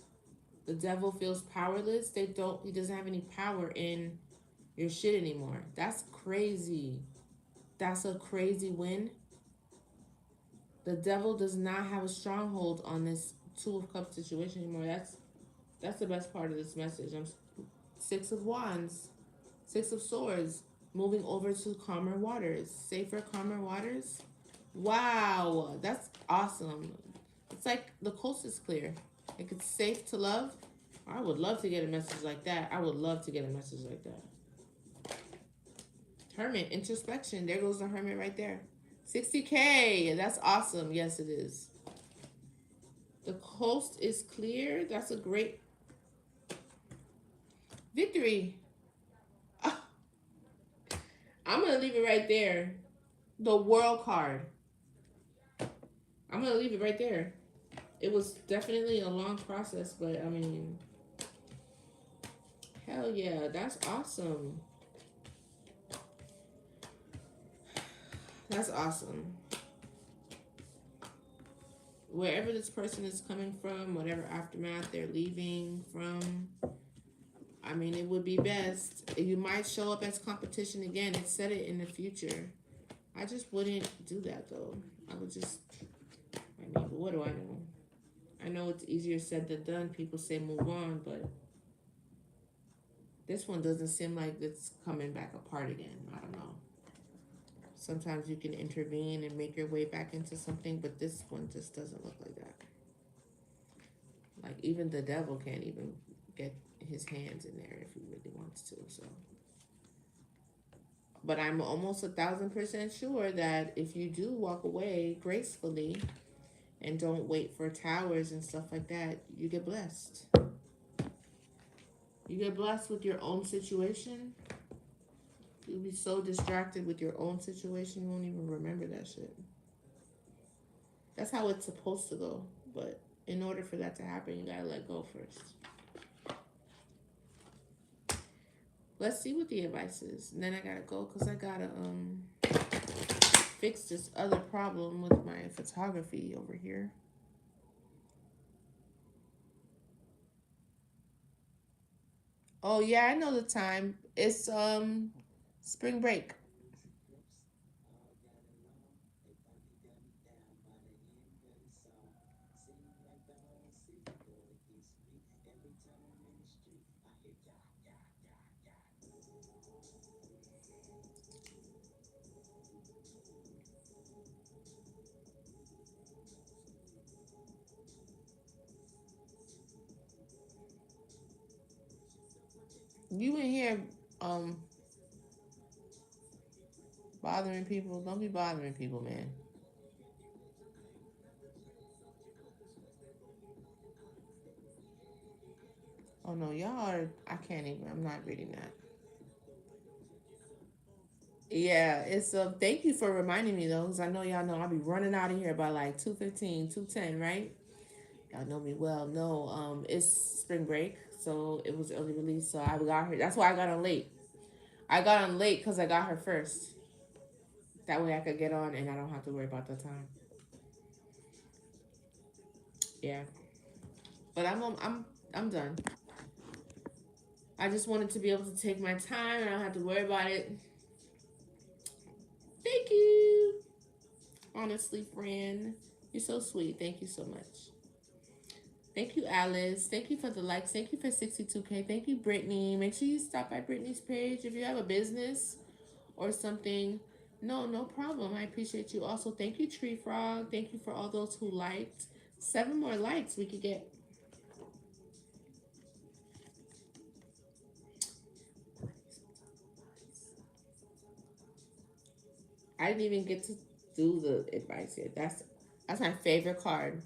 The Devil feels powerless. He doesn't have any power in your shit anymore. That's crazy. That's a crazy win. The Devil does not have a stronghold on this 2 of Cups situation anymore. That's the best part of this message. 6 of Wands, 6 of Swords, moving over to calmer waters, safer, calmer waters. Wow, that's awesome. It's like the coast is clear. Like it's safe to love. I would love to get a message like that. I would love to get a message like that. Hermit, introspection. There goes the Hermit right there. 60K. That's awesome. Yes, it is. The coast is clear. That's a great victory. Oh, I'm going to leave it right there. The World card. I'm going to leave it right there. It was definitely a long process, but I mean, hell yeah, that's awesome. That's awesome. Wherever this person is coming from, whatever aftermath they're leaving from, I mean, it would be best. You might show up as competition again. It said it in the future. I just wouldn't do that, though. I would just, I mean, but what do I know? I know it's easier said than done. People say move on, but this one doesn't seem like it's coming back apart again. I don't know. Sometimes you can intervene and make your way back into something, but this one just doesn't look like that. Like, even the Devil can't even get his hands in there if he really wants to, so. But I'm almost 1,000% sure that if you do walk away gracefully and don't wait for towers and stuff like that, you get blessed. You get blessed with your own situation. You'll be so distracted with your own situation, you won't even remember that shit. That's how it's supposed to go. But in order for that to happen, you gotta let go first. Let's see what the advice is. And then I gotta go because I gotta fix this other problem with my photography over here. Oh yeah, I know the time. It's spring break. You in here um bothering people. Don't be bothering people, man. Oh no, y'all are I can't even I'm not reading that. Yeah, it's thank you for reminding me though, because I know y'all know I'll be running out of here by like 2:15, 2:10, right? Y'all know me well. No, it's spring break, so it was early release, so I got her. That's why I got on late. I got on late because I got her first. That way I could get on and I don't have to worry about the time. Yeah, but I'm done. I just wanted to be able to take my time and I don't have to worry about it. Thank you, honestly, friend. You're so sweet. Thank you so much. Thank you, Alice. Thank you for the likes. Thank you for 62K. Thank you, Brittany. Make sure you stop by Brittany's page if you have a business or something. No, no problem. I appreciate you. Also, thank you, Tree Frog. Thank you for all those who liked. 7 more likes. We could get. I didn't even get to do the advice yet. That's my favorite card.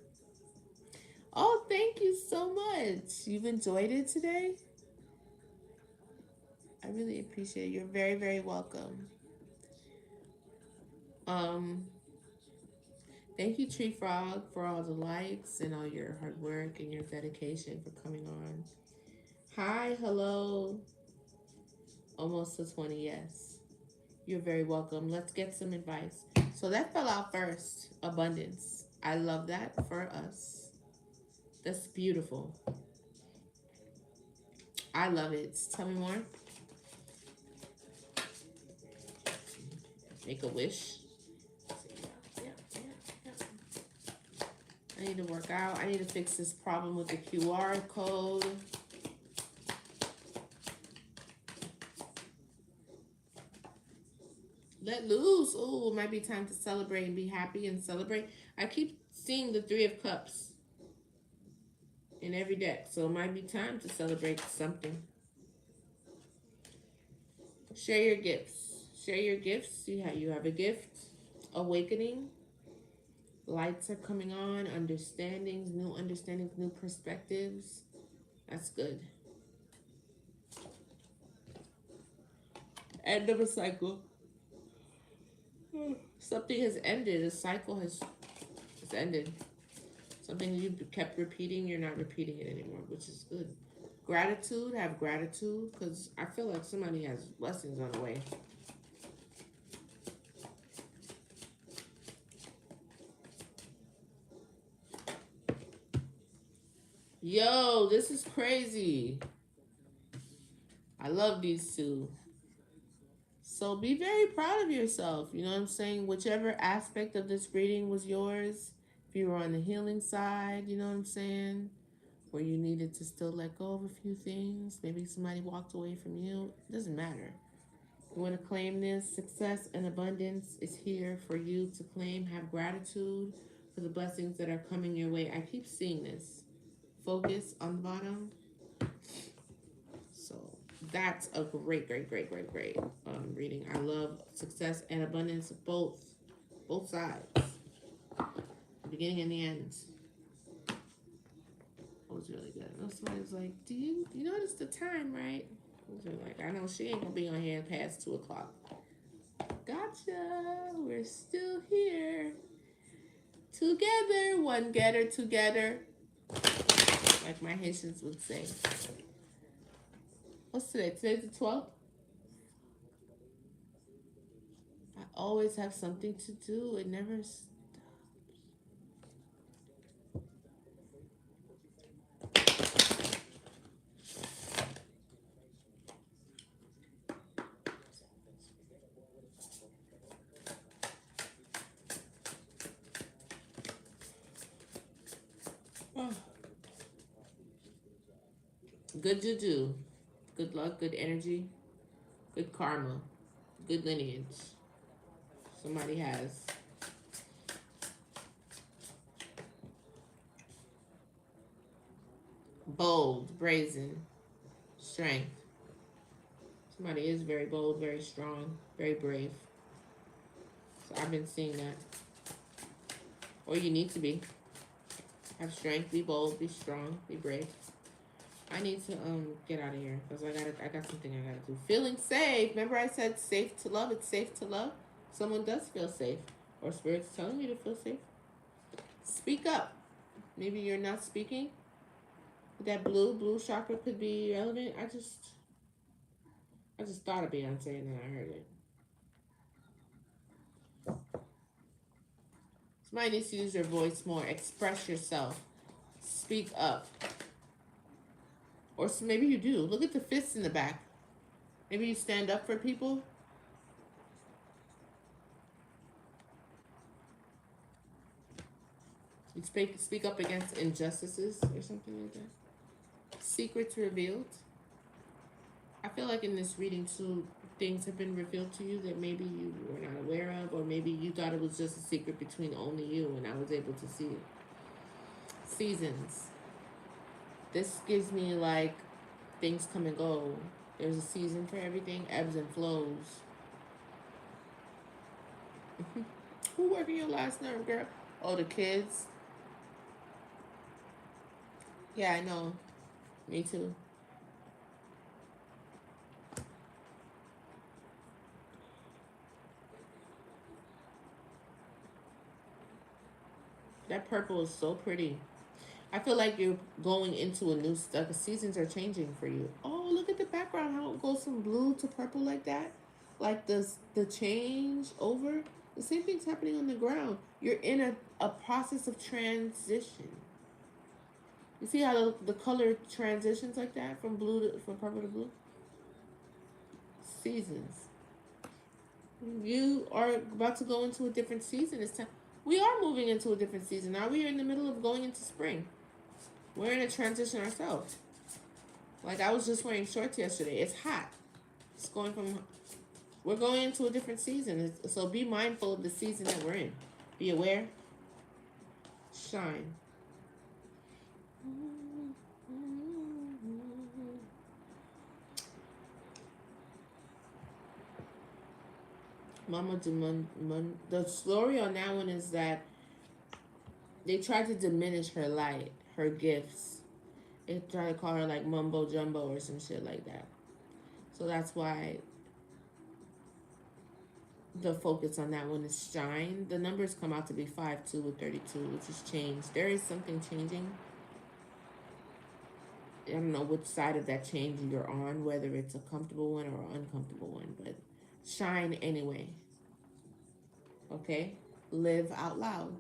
Oh, thank you so much. You've enjoyed it today? I really appreciate it. You're very, very welcome. Um, Thank you, Tree Frog, for all the likes and all your hard work and your dedication for coming on. Hi, hello. Almost to 20, yes. You're very welcome. Let's get some advice. So that fell out first. Abundance. I love that for us. That's beautiful. I love it. Tell me more. Make a wish. Yeah, yeah, yeah, yeah. I need to work out. I need to fix this problem with the QR code. Let loose. Oh, it might be time to celebrate and be happy and celebrate. I keep seeing the 3 of Cups in every deck, so it might be time to celebrate something. Share your gifts. Share your gifts. You have a gift. Awakening. Lights are coming on. Understandings, new perspectives. That's good. End of a cycle. Something has ended. A cycle has ended. Something you kept repeating, you're not repeating it anymore, which is good. Gratitude, have gratitude, because I feel like somebody has blessings on the way. Yo, this is crazy. I love these two. So be very proud of yourself. You know what I'm saying? Whichever aspect of this reading was yours, if you were on the healing side, you know what I'm saying? Where you needed to still let go of a few things. Maybe somebody walked away from you. It doesn't matter. You want to claim this. Success and abundance is here for you to claim. Have gratitude for the blessings that are coming your way. I keep seeing this. Focus on the bottom. So that's a great reading. I love success and abundance, both sides, the beginning and the end. It was really good. Somebody was like, "Do you notice the time, right?" Like, I know she ain't gonna be on here past 2 o'clock. Gotcha. We're still here. Together. One getter together. Like my Haitians would say. What's today? Today's the 12th? I always have something to do. It never stops. Oh. Good juju. Good luck, good energy, good karma, good lineage. Somebody has. Bold, brazen, strength. Somebody is very bold, very strong, very brave. So I've been seeing that. Or you need to be. Have strength, be bold, be strong, be brave. I need to get out of here because I got something I gotta do. Feeling safe. Remember I said safe to love, it's safe to love. Someone does feel safe. Or spirit's telling me to feel safe. Speak up. Maybe you're not speaking. That blue chakra could be relevant. I just thought of Beyonce and then I heard it. Somebody needs to use your voice more. Express yourself. Speak up. Or so maybe you do. Look at the fists in the back. Maybe you stand up for people. You speak up against injustices or something like that. Secrets revealed. I feel like in this reading too, things have been revealed to you that maybe you were not aware of, or maybe you thought it was just a secret between only you, and I was able to see it. Seasons. This gives me like things come and go. There's a season for everything, ebbs and flows. Who working your last nerve, girl? Oh, the kids. Yeah, I know. Me too. That purple is so pretty. I feel like you're going into a new stuff. The seasons are changing for you. Oh, look at the background. How it goes from blue to purple like that. Like the change over. The same thing's happening on the ground. You're in a process of transition. You see how the color transitions like that from purple to blue? Seasons. You are about to go into a different season. It's time. We are moving into a different season. Now we are in the middle of going into spring. We're in a transition ourselves. Like I was just wearing shorts yesterday. It's hot. It's going from. We're going into a different season. So be mindful of the season that we're in. Be aware. Shine. Mama the story on that one is that they tried to diminish her light, her gifts. They tried to call her like mumbo jumbo or some shit like that. So that's why the focus on that one is shine. The numbers come out to be 5-2 with 32, which is changed. There is something changing. I don't know which side of that change you're on, whether it's a comfortable one or an uncomfortable one, but shine anyway. Okay? Live out loud.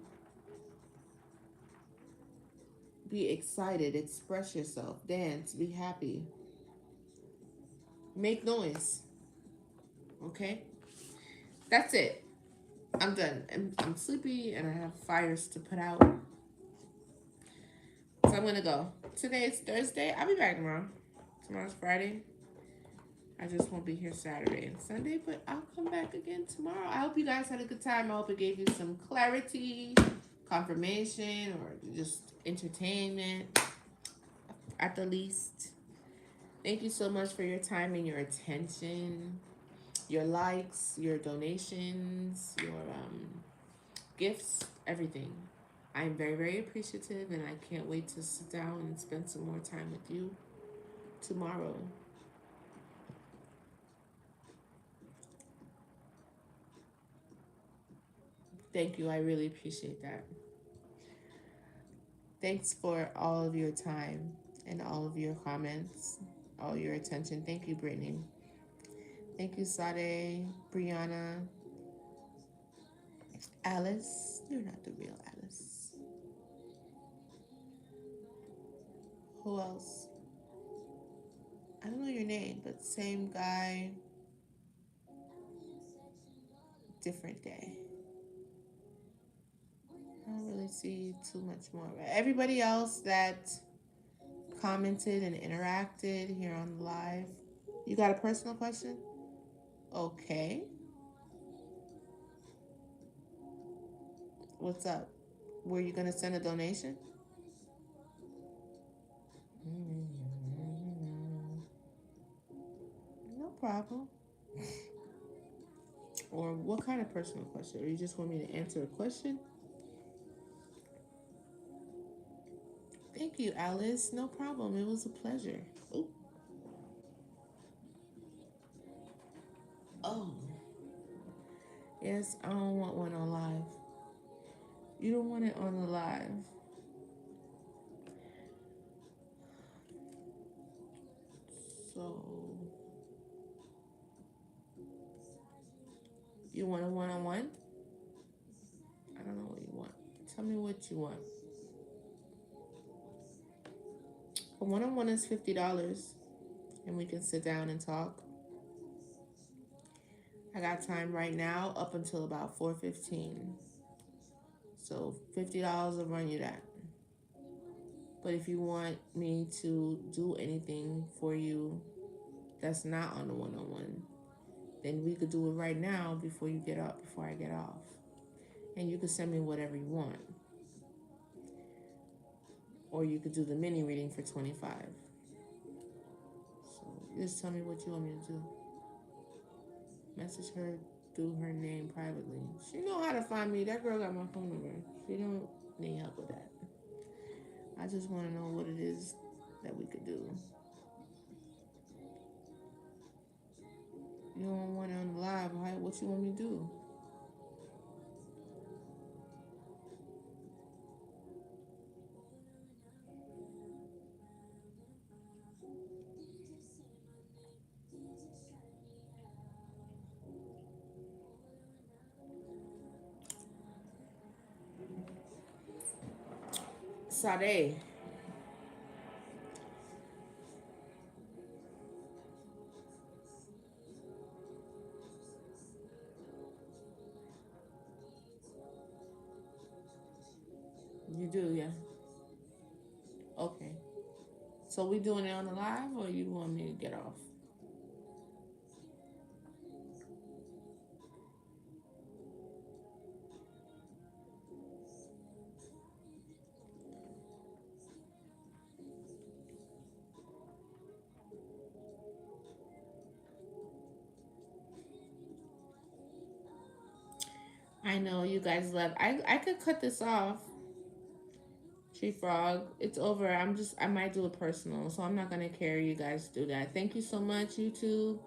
Be excited. Express yourself. Dance. Be happy. Make noise. Okay? That's it. I'm done. I'm sleepy and I have fires to put out. So I'm going to go. Today is Thursday. I'll be back tomorrow. Tomorrow's Friday. I just won't be here Saturday and Sunday, but I'll come back again tomorrow. I hope you guys had a good time. I hope it gave you some clarity, confirmation, or just entertainment at the least. Thank you so much for your time and your attention, your likes, your donations, your gifts, everything. I am very, very appreciative, and I can't wait to sit down and spend some more time with you tomorrow. Thank you. I really appreciate that. Thanks for all of your time and all of your comments, all your attention. Thank you, Brittany. Thank you, Sade, Brianna, Alice. You're not the real Alice. Who else? I don't know your name, but same guy, different day. I don't really see too much more. Everybody else that commented and interacted here on the live, you got a personal question? Okay. What's up? Were you going to send a donation? No problem. Or what kind of personal question? Or you just want me to answer a question? Thank you, Alice. No problem. It was a pleasure. Ooh. Oh. Yes, I don't want one on live. You don't want it on the live. So, you want a one-on-one? I don't know what you want. Tell me what you want. A one-on-one is $50, and we can sit down and talk. I got time right now up until about 4:15. So $50 will run you that. But if you want me to do anything for you that's not on the one-on-one, then we could do it right now before you get up, before I get off. And you could send me whatever you want. Or you could do the mini reading for 25. So just tell me what you want me to do. Message her through her name privately. She know how to find me. That girl got my phone number. She don't need help with that. I just want to know what it is that we could do. You don't want it on the live, right? What you want me to do? Sade. You do, yeah. Okay. So we doing it on the live, or you want me to get off? I know you guys left. I could cut this off. Tree Frog, it's over. I might do it personal, so I'm not gonna carry you guys to do that. Thank you so much, YouTube.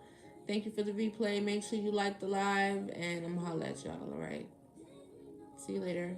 Thank you for the replay. Make sure you like the live, and I'm gonna holla at y'all. All right. See you later.